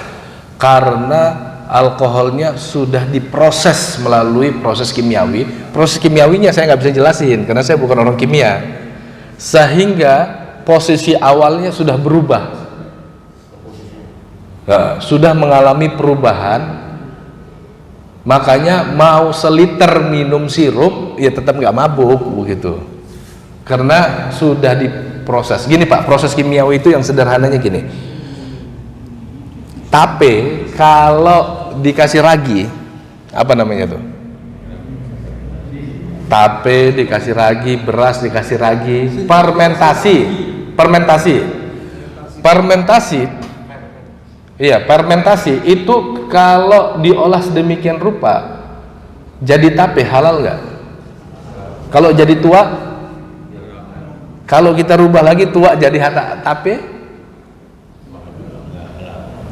karena alkoholnya sudah diproses melalui proses kimiawi. Proses kimiawinya saya nggak bisa jelasin karena saya bukan orang kimia, sehingga posisi awalnya sudah berubah, sudah mengalami perubahan. Makanya mau seliter minum sirup ya tetap nggak mabuk begitu, karena sudah diproses. Gini Pak, proses kimiawi itu yang sederhananya gini. Tape kalau dikasih ragi, apa namanya tuh? Tape dikasih ragi, beras dikasih ragi, fermentasi itu kalau diolah sedemikian rupa jadi tape, halal nggak? Kalau jadi tua, kalau kita rubah lagi tua jadi tape,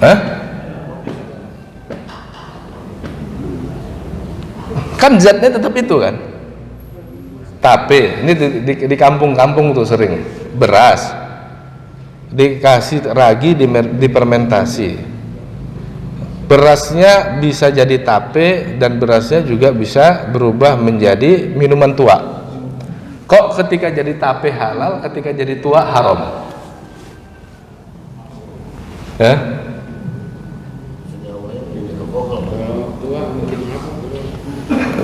hah? Kan zatnya tetap itu kan. Tape ini di kampung-kampung tuh sering beras dikasih ragi, difermentasi, berasnya bisa jadi tape dan berasnya juga bisa berubah menjadi minuman tua. Kok ketika jadi tape halal, ketika jadi tua haram?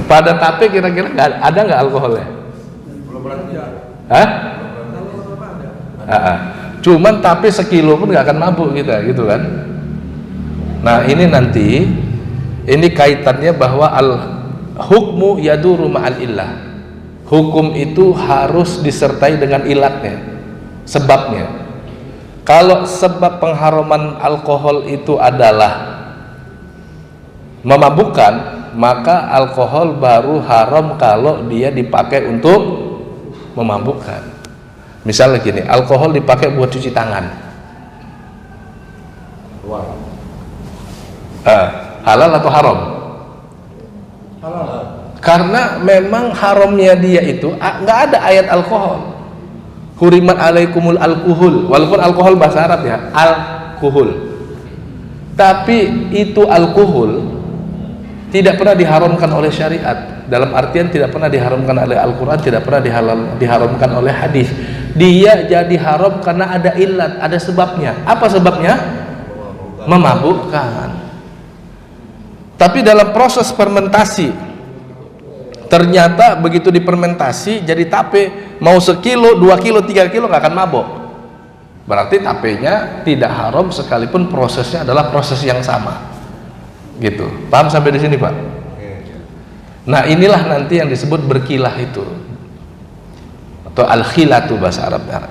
Pada tape kira-kira ada nggak alkoholnya? Hah? Cuman tape sekilo pun nggak akan mabuk kita, gitu kan? Nah ini nanti ini kaitannya bahwa al hukmu yaduru ma'al illah. Hukum itu harus disertai dengan ilatnya, sebabnya. Kalau sebab pengharaman alkohol itu adalah memabukkan, maka alkohol baru haram kalau dia dipakai untuk memabukkan. Misalnya gini, alkohol dipakai buat cuci tangan, halal atau haram? Halal. Karena memang haramnya dia itu nggak ada ayat alkohol. hurimat alaikumul alkohol, walaupun alkohol bahasa Arab ya, alkohol, tapi itu alkohol tidak pernah diharamkan oleh syariat, dalam artian tidak pernah diharamkan oleh Al-Quran, tidak pernah diharamkan oleh hadis. Dia jadi haram karena ada ilat, ada sebabnya. Apa sebabnya? Memabukkan. Tapi dalam proses fermentasi, ternyata begitu difermentasi jadi tape, mau sekilo, 2 kilo, 3 kilo nggak akan mabuk. Berarti tapenya tidak haram sekalipun prosesnya adalah proses yang sama. Gitu. Paham sampai di sini, Pak? Nah, inilah nanti yang disebut berkilah itu, atau al-khilatu bahasa Arabnya.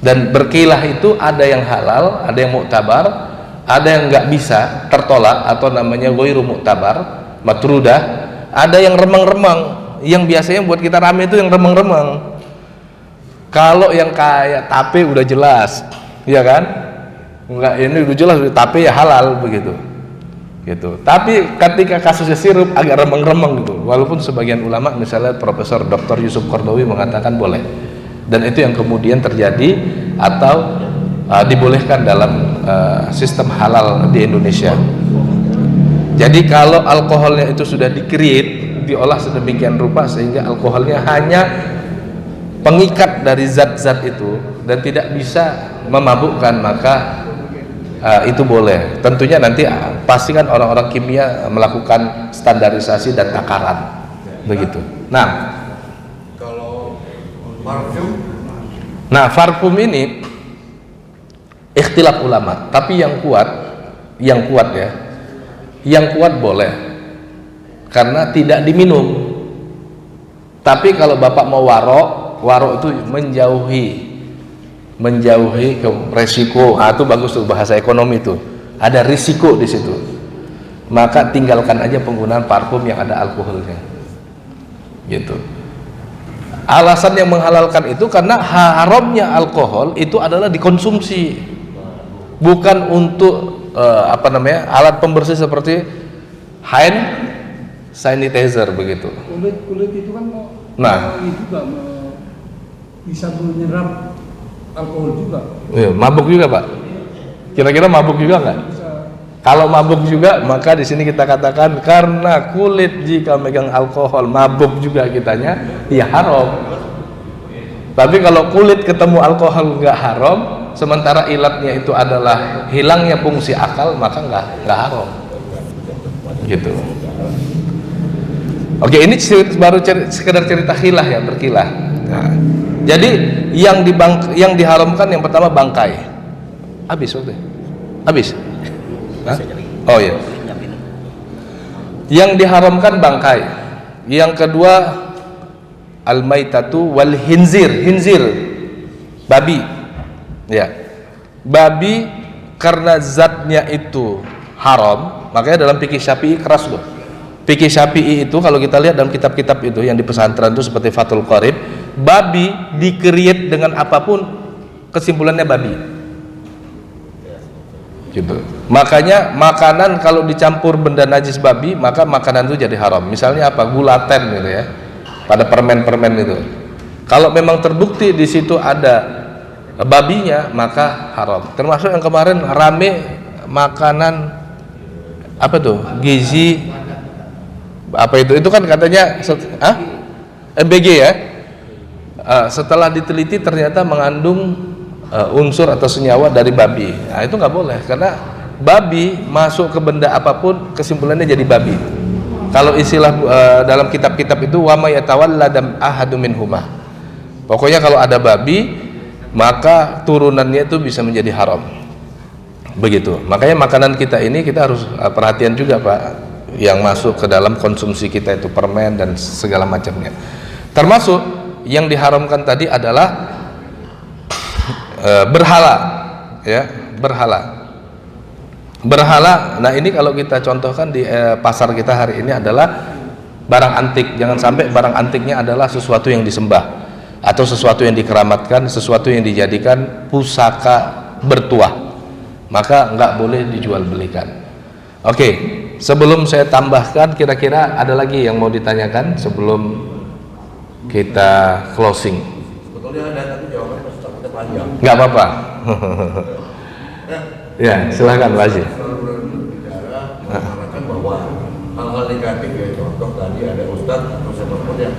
Dan berkilah itu ada yang halal, ada yang muktabar, ada yang nggak bisa, tertolak atau namanya ghairu muktabar, matrudah, ada yang remang-remang. Yang biasanya buat kita rame itu yang remang-remang. Kalau yang kayak tape udah jelas, ya kan? Enggak, ini udah jelas tape ya halal begitu. Gitu. Tapi ketika kasusnya sirup agak remeng-remeng gitu, walaupun sebagian ulama misalnya Profesor Dr. Yusuf Qaradawi mengatakan boleh, dan itu yang kemudian terjadi atau dibolehkan dalam sistem halal di Indonesia. Jadi kalau alkoholnya itu sudah di-create, diolah sedemikian rupa sehingga alkoholnya hanya pengikat dari zat-zat itu dan tidak bisa memabukkan, maka itu boleh. Tentunya nanti pastikan orang-orang kimia melakukan standarisasi dan takaran begitu. Nah, Kalau parfum, parfum ini ikhtilaf ulama, tapi yang kuat ya, yang kuat boleh karena tidak diminum. Tapi kalau Bapak mau warok itu menjauhi ke resiko, itu bagus tuh bahasa ekonomi itu, ada risiko di situ, maka tinggalkan aja penggunaan parfum yang ada alkoholnya gitu. Alasan yang menghalalkan itu karena haramnya alkohol itu adalah dikonsumsi, bukan untuk alat pembersih seperti hand sanitizer begitu. Kulit itu kan bisa menyerap alkohol juga. Iya, mabuk juga, Pak. Kira-kira mabuk juga nggak? Kalau mabuk juga, maka di sini kita katakan karena kulit jika megang alkohol mabuk juga kitanya, ya haram. Tapi kalau kulit ketemu alkohol nggak haram, sementara ilatnya itu adalah hilangnya fungsi akal, maka nggak haram. Gitu. Oke, ini baru sekedar cerita khilah ya, berkilah. Nah, jadi yang diharamkan yang pertama bangkai. Habis waktu. Habis. Hah? Oh iya. Yang diharamkan bangkai. Yang kedua al-maitatu wal hinzir. Hinzir babi. Ya. Babi karena zatnya itu haram, makanya dalam fikih Syafi'i keras loh. Fikih Syafi'i itu kalau kita lihat dalam kitab-kitab itu yang di pesantren itu seperti Fathul Qarib, babi di-create dengan apapun kesimpulannya babi. Gitu. Makanya makanan kalau dicampur benda najis babi, maka makanan itu jadi haram. Misalnya apa? Gulaten gitu ya. Pada permen-permen itu. Kalau memang terbukti di situ ada babinya, maka haram. Termasuk yang kemarin rame makanan apa tuh? Gizi apa itu kan katanya MBG ya, setelah diteliti ternyata mengandung unsur atau senyawa dari babi. Nah itu nggak boleh karena babi masuk ke benda apapun kesimpulannya jadi babi. Kalau istilah dalam kitab-kitab itu wa may yatawalladam ahadu minhuma, pokoknya kalau ada babi maka turunannya itu bisa menjadi haram begitu. Makanya makanan kita ini kita harus perhatian juga, Pak, yang masuk ke dalam konsumsi kita itu permen dan segala macamnya. Termasuk yang diharamkan tadi adalah berhala ya, berhala. Nah ini kalau kita contohkan di pasar kita hari ini adalah barang antik. Jangan sampai barang antiknya adalah sesuatu yang disembah atau sesuatu yang dikeramatkan, sesuatu yang dijadikan pusaka bertuah, maka nggak boleh dijual belikan. Oke, sebelum saya tambahkan, kira-kira ada lagi yang mau ditanyakan sebelum kita closing? sebetulnya ada tapi jawabannya panjang. Nggak apa-apa. Ya, silakan Pak Haji. Bicara mengatakan bahwa hal-hal negatif ya, contoh tadi ada ustadz atau siapapun yang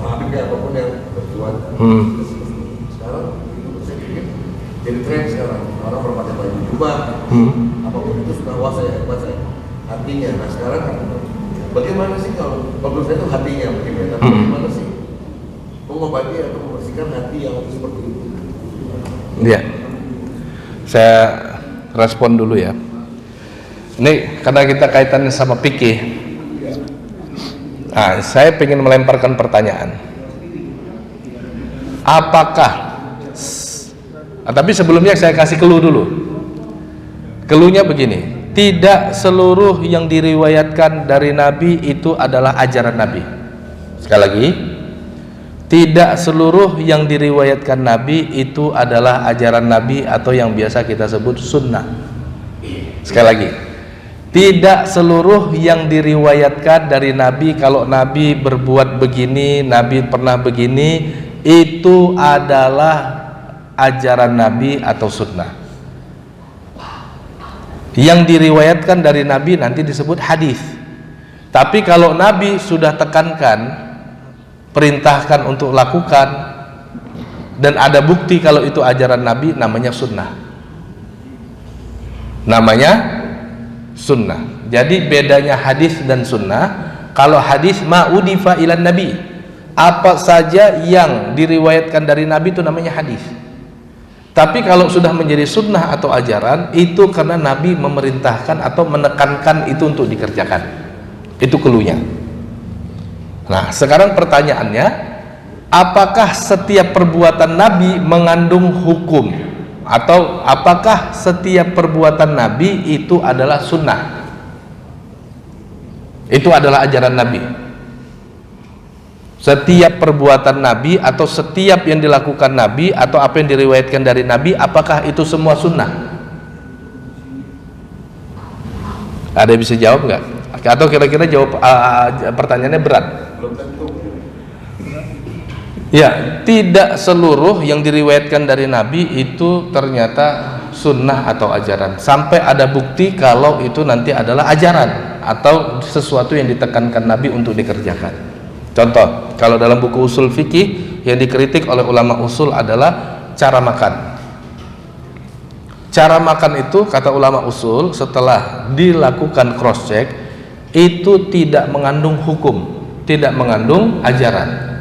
hampir apapun yang berbuat. Sekarang saya pikir jadi tren sekarang orang berpakai baju jubah, apapun itu sudah wah saya hebat saya hatinya. Nah sekarang bagaimana sih kalau menurut saya itu hatinya mungkin ya, tapi bagaimana sih mengobati atau membersihkan hati yang seperti itu? Iya, saya respon dulu ya. Ini karena kita kaitannya sama fikih. Nah, saya ingin melemparkan pertanyaan. Apakah? Tapi sebelumnya saya kasih clue dulu. Cluenya begini. Tidak seluruh yang diriwayatkan dari Nabi itu adalah ajaran Nabi. Sekali lagi, tidak seluruh yang diriwayatkan Nabi itu adalah ajaran Nabi atau yang biasa kita sebut sunnah. Sekali lagi, tidak seluruh yang diriwayatkan dari Nabi, kalau Nabi berbuat begini, Nabi pernah begini, itu adalah ajaran Nabi atau sunnah. Yang diriwayatkan dari Nabi nanti disebut hadis. Tapi kalau Nabi sudah tekankan, perintahkan untuk lakukan, dan ada bukti kalau itu ajaran Nabi, namanya sunnah. Namanya sunnah. Jadi bedanya hadis dan sunnah, kalau hadis ma'udifa ilan Nabi, apa saja yang diriwayatkan dari Nabi itu namanya hadis. Tapi kalau sudah menjadi sunnah atau ajaran, itu karena Nabi memerintahkan atau menekankan itu untuk dikerjakan. Itu keluarnya. Nah, sekarang pertanyaannya, apakah setiap perbuatan Nabi mengandung hukum? Atau apakah setiap perbuatan Nabi itu adalah sunnah? Itu adalah ajaran Nabi. Setiap perbuatan Nabi atau setiap yang dilakukan Nabi atau apa yang diriwayatkan dari Nabi, apakah itu semua sunnah? Ada yang bisa jawab nggak? Atau kira-kira jawab pertanyaannya berat? Belum tentu. Ya, tidak seluruh yang diriwayatkan dari Nabi itu ternyata sunnah atau ajaran. Sampai ada bukti kalau itu nanti adalah ajaran atau sesuatu yang ditekankan Nabi untuk dikerjakan. Contoh, kalau dalam buku usul fikih yang dikritik oleh ulama usul adalah cara makan. Cara makan itu kata ulama usul setelah dilakukan cross check itu tidak mengandung hukum, tidak mengandung ajaran.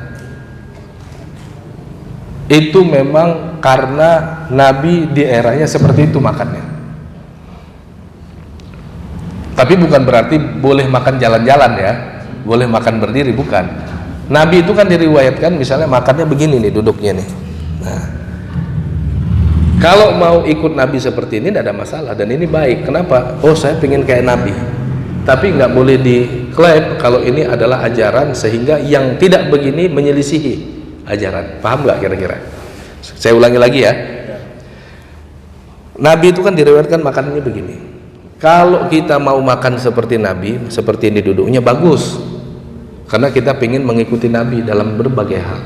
Itu memang karena Nabi di eranya seperti itu makannya. Tapi bukan berarti boleh makan jalan-jalan ya, boleh makan berdiri, bukan. Nabi itu kan diriwayatkan misalnya makannya begini nih, duduknya nih. Nah, kalau mau ikut Nabi seperti ini tidak ada masalah dan ini baik. Kenapa? Oh, saya pengen kayak Nabi. Tapi nggak boleh diklaim kalau ini adalah ajaran sehingga yang tidak begini menyelisihi ajaran. Paham nggak kira-kira? Saya ulangi lagi ya. Nabi itu kan diriwayatkan makanannya begini. Kalau kita mau makan seperti Nabi, seperti ini duduknya, bagus. Karena kita ingin mengikuti Nabi dalam berbagai hal.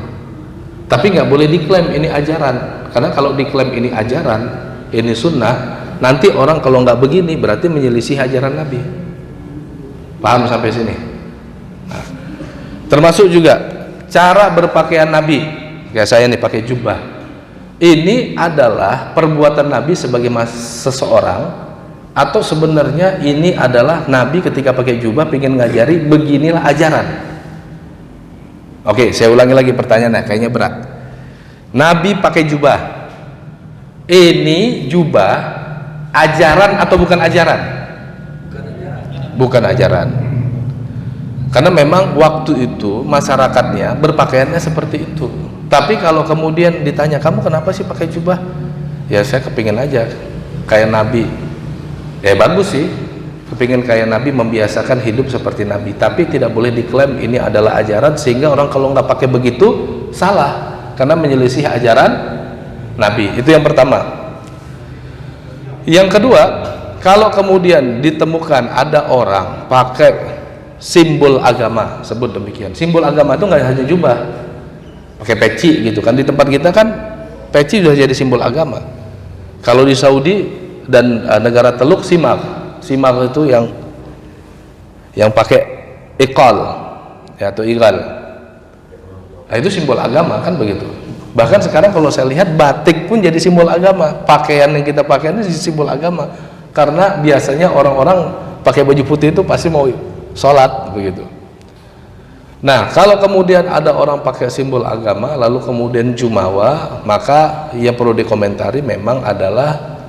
Tapi nggak boleh diklaim ini ajaran. Karena kalau diklaim ini ajaran, ini sunnah, nanti orang kalau nggak begini berarti menyelisih ajaran Nabi. Paham sampai sini? Nah, termasuk juga cara berpakaian Nabi. Kayak saya nih pakai jubah. Ini adalah perbuatan Nabi sebagai seseorang, atau sebenarnya ini adalah Nabi ketika pakai jubah pengen ngajari beginilah ajaran. Oke, saya ulangi lagi pertanyaannya, kayaknya berat. Nabi pakai jubah. Ini jubah ajaran atau bukan ajaran? Bukan ajaran. Karena memang waktu itu masyarakatnya berpakaiannya seperti itu. Tapi kalau kemudian ditanya, kamu kenapa sih pakai jubah? Ya saya kepingin aja kayak Nabi. Ya bagus sih, kepingin kayak Nabi, membiasakan hidup seperti Nabi. Tapi tidak boleh diklaim ini adalah ajaran sehingga orang kalau nggak pakai begitu salah, karena menyelisih ajaran Nabi. Itu yang pertama. Yang kedua, kalau kemudian ditemukan ada orang pakai simbol agama, sebut demikian. Simbol agama itu nggak hanya jubah, pakai peci gitu kan. Di tempat kita kan peci sudah jadi simbol agama. Kalau di Saudi dan negara Teluk, simar itu yang pakai iqal ya, atau igal. Nah, itu simbol agama kan begitu. Bahkan sekarang kalau saya lihat batik pun jadi simbol agama. Pakaian yang kita pakai ini jadi simbol agama. Karena biasanya orang-orang pakai baju putih itu pasti mau sholat begitu. Nah, kalau kemudian ada orang pakai simbol agama lalu kemudian jumawa, maka yang perlu dikomentari memang adalah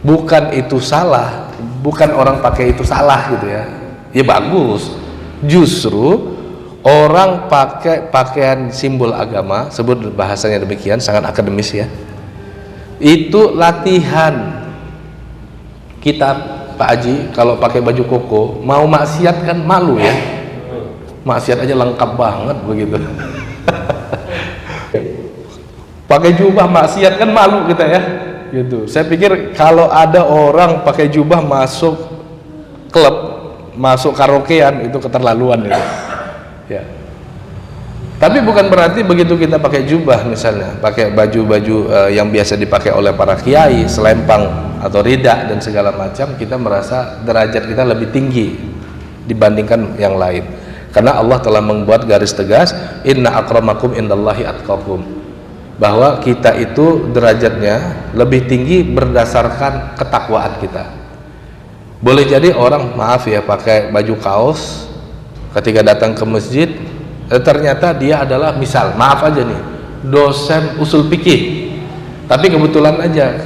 bukan itu salah, bukan orang pakai itu salah gitu ya. Ya bagus. Justru orang pakai pakaian simbol agama, sebut bahasanya demikian, sangat akademis ya. Itu latihan kita, Pak Haji, kalau pakai baju koko, mau maksiat kan malu ya. Maksiat aja lengkap banget begitu. Pakai jubah maksiat kan malu kita ya. Gitu. Saya pikir kalau ada orang pakai jubah masuk klub, masuk karaokean, itu keterlaluan itu. Ya. Tapi bukan berarti begitu kita pakai jubah misalnya, pakai baju-baju yang biasa dipakai oleh para kiai, selempang atau rida dan segala macam, kita merasa derajat kita lebih tinggi dibandingkan yang lain. Karena Allah telah membuat garis tegas, inna akramakum indallahi atqakum, bahwa kita itu derajatnya lebih tinggi berdasarkan ketakwaan kita. Boleh jadi orang, maaf ya, pakai baju kaos ketika datang ke masjid, ternyata dia adalah, misal, maaf aja nih, dosen usul fikih, tapi kebetulan aja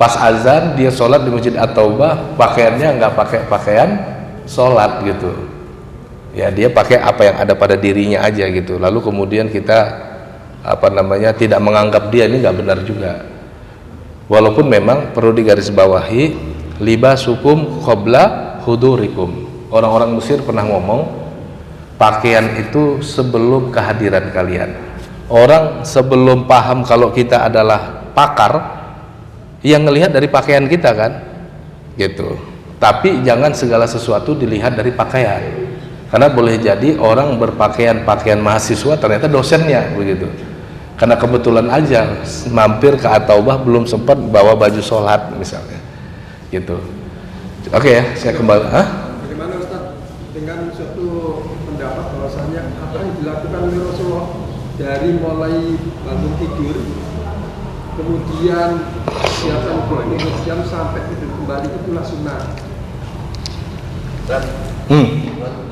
pas azan dia sholat di Masjid At-Taubah, pakaiannya nggak pakai pakaian sholat gitu ya, dia pakai apa yang ada pada dirinya aja gitu. Lalu kemudian kita tidak menganggap dia, ini nggak benar juga. Walaupun memang perlu digarisbawahi, libasukum qabla hudurikum. Orang-orang Mesir pernah ngomong, pakaian itu sebelum kehadiran kalian. Orang sebelum paham kalau kita adalah pakar, yang ngelihat dari pakaian kita kan gitu. Tapi jangan segala sesuatu dilihat dari pakaian, karena boleh jadi orang berpakaian mahasiswa ternyata dosennya begitu, karena kebetulan aja mampir ke At-Taubah belum sempat bawa baju sholat misalnya gitu. Oke ya, saya kembali. Bagaimana Ustaz dengan suatu pendapat bahwasanya apa yang dilakukan oleh Rasulullah dari mulai bangun tidur kemudian siapkan jam sampai tidur kembali itulah sunnah?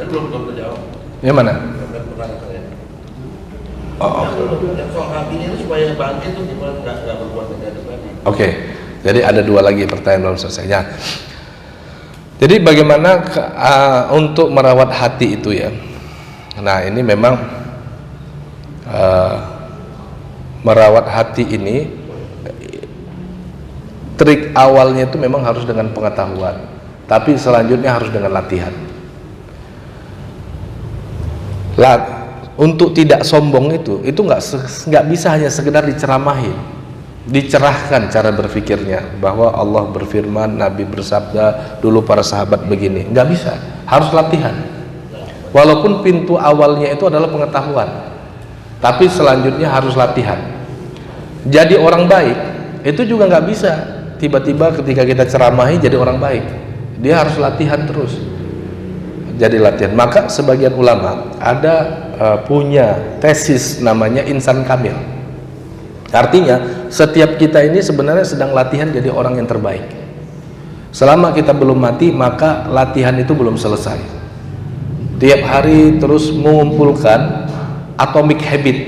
Belum terjawab. Yang mana? Yang soal hatinya itu supaya bangkit itu gimana, nggak berbuat negatif lagi. Oke, jadi ada dua lagi pertanyaan belum selesai ya. Jadi bagaimana untuk merawat hati itu ya. Nah ini memang merawat hati ini, trik awalnya itu memang harus dengan pengetahuan, tapi selanjutnya harus dengan latihan. Untuk tidak sombong itu nggak bisa hanya sekedar diceramahi, dicerahkan cara berpikirnya, bahwa Allah berfirman, Nabi bersabda, dulu para sahabat begini, nggak bisa, harus latihan. Walaupun pintu awalnya itu adalah pengetahuan, tapi selanjutnya harus latihan. Jadi orang baik itu juga nggak bisa tiba-tiba ketika kita ceramahi jadi orang baik, dia harus latihan terus. Jadi latihan. Maka sebagian ulama ada punya tesis namanya insan kamil. Artinya setiap kita ini sebenarnya sedang latihan jadi orang yang terbaik. Selama kita belum mati, maka latihan itu belum selesai. Tiap hari terus mengumpulkan atomic habit,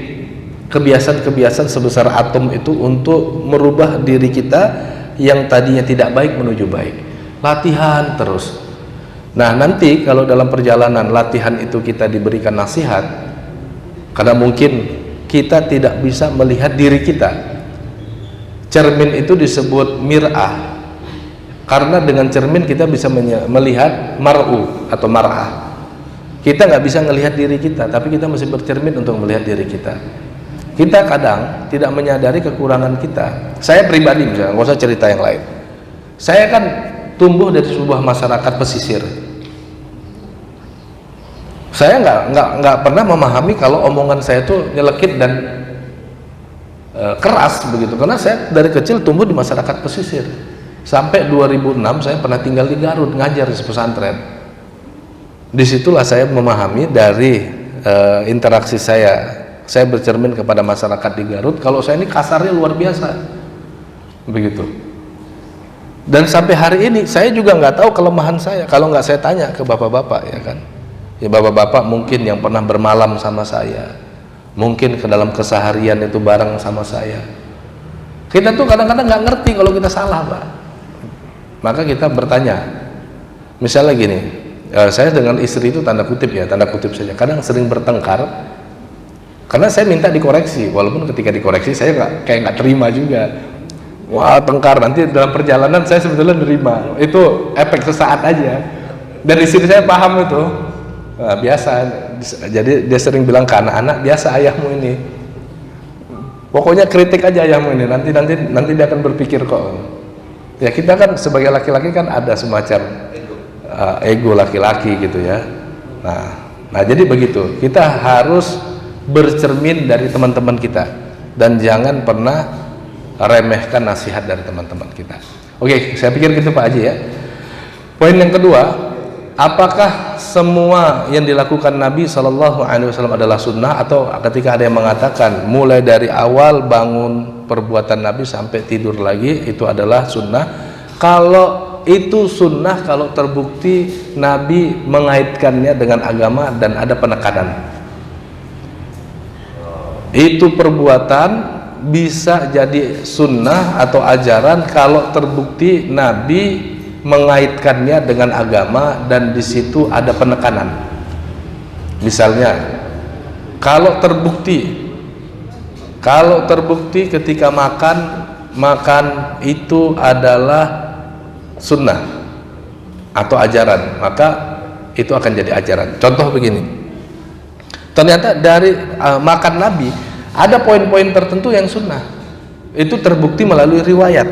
kebiasaan-kebiasaan sebesar atom itu untuk merubah diri kita yang tadinya tidak baik menuju baik. Latihan terus. Nah nanti kalau dalam perjalanan latihan itu kita diberikan nasihat, karena mungkin kita tidak bisa melihat diri kita. Cermin itu disebut mir'ah, karena dengan cermin kita bisa melihat mar'u atau mar'ah. Kita nggak bisa melihat diri kita, tapi kita masih bercermin untuk melihat diri kita. Kita kadang tidak menyadari kekurangan kita. Saya pribadi misalnya, nggak usah cerita yang lain. Saya kan tumbuh dari sebuah masyarakat pesisir. Saya nggak pernah memahami kalau omongan saya itu nyelekit dan keras begitu, karena saya dari kecil tumbuh di masyarakat pesisir. Sampai 2006 saya pernah tinggal di Garut ngajar di pesantren. Disitulah saya memahami dari interaksi saya bercermin kepada masyarakat di Garut kalau saya ini kasarnya luar biasa begitu. Dan sampai hari ini saya juga nggak tahu kelemahan saya kalau nggak saya tanya ke bapak-bapak, ya kan, ya bapak-bapak mungkin yang pernah bermalam sama saya, mungkin ke dalam keseharian itu bareng sama saya. Kita tuh kadang-kadang nggak ngerti kalau kita salah, Pak. Maka kita bertanya, misalnya gini, saya dengan istri itu tanda kutip saja, kadang sering bertengkar karena saya minta dikoreksi, walaupun ketika dikoreksi saya kayak nggak terima juga. Wah, tengkar, nanti dalam perjalanan saya sebetulnya nerima, itu efek sesaat aja. Dan istri saya paham itu. Nah, biasa, jadi dia sering bilang ke anak-anak, biasa ayahmu ini, pokoknya kritik aja ayahmu ini, nanti dia akan berpikir kok. Ya kita kan sebagai laki-laki kan ada semacam ego laki-laki gitu ya. Nah jadi begitu, kita harus bercermin dari teman-teman kita dan jangan pernah remehkan nasihat dari teman-teman kita. Oke, saya pikir gitu Pak Haji ya. Poin yang kedua, apakah semua yang dilakukan Nabi Shallallahu Alaihi Wasallam adalah sunnah, atau ketika ada yang mengatakan mulai dari awal bangun perbuatan Nabi sampai tidur lagi itu adalah sunnah? Kalau itu sunnah kalau terbukti Nabi mengaitkannya dengan agama dan ada penekanan. Itu perbuatan bisa jadi sunnah atau ajaran kalau terbukti Nabi mengaitkannya dengan agama dan di situ ada penekanan. Misalnya, kalau terbukti ketika makan itu adalah sunnah atau ajaran, maka itu akan jadi ajaran. Contoh begini, ternyata dari makan Nabi ada poin-poin tertentu yang sunnah, itu terbukti melalui riwayat.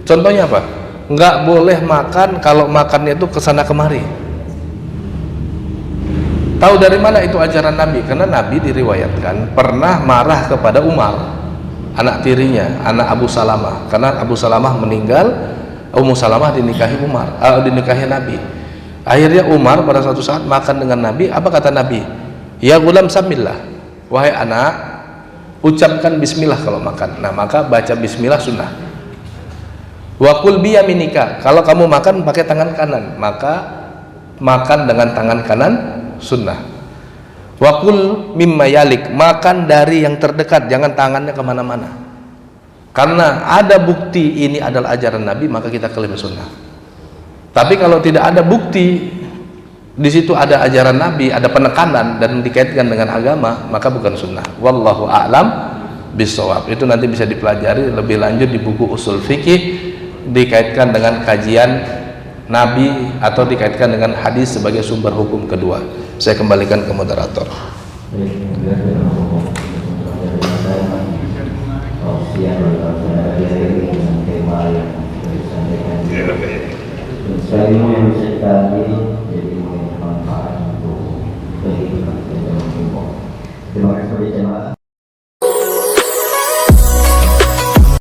Contohnya apa? Nggak boleh makan kalau makannya itu kesana kemari. Tahu dari mana itu ajaran Nabi? Karena Nabi diriwayatkan pernah marah kepada Umar, anak tirinya, anak Abu Salamah, karena Abu Salamah meninggal, Ummu Salamah dinikahi Nabi. Akhirnya Umar pada suatu saat makan dengan Nabi. Apa kata Nabi? Ya gulam samillah, wahai anak, ucapkan bismillah kalau makan. Nah maka baca bismillah sunnah. Wakul biyaminika, kalau kamu makan pakai tangan kanan, maka makan dengan tangan kanan sunnah. Wakul mimma yalik, makan dari yang terdekat, jangan tangannya kemana-mana. Karena ada bukti ini adalah ajaran Nabi, maka kita klaim sunnah. Tapi kalau tidak ada bukti di situ ada ajaran Nabi, ada penekanan dan dikaitkan dengan agama, maka bukan sunnah. Wallahu a'lam bishawab. Itu nanti bisa dipelajari lebih lanjut di buku usul fikih, dikaitkan dengan kajian Nabi atau dikaitkan dengan hadis sebagai sumber hukum kedua. Saya kembalikan ke moderator. Saya yang sekali jadi manfaat untuk kehidupan. Terima kasih.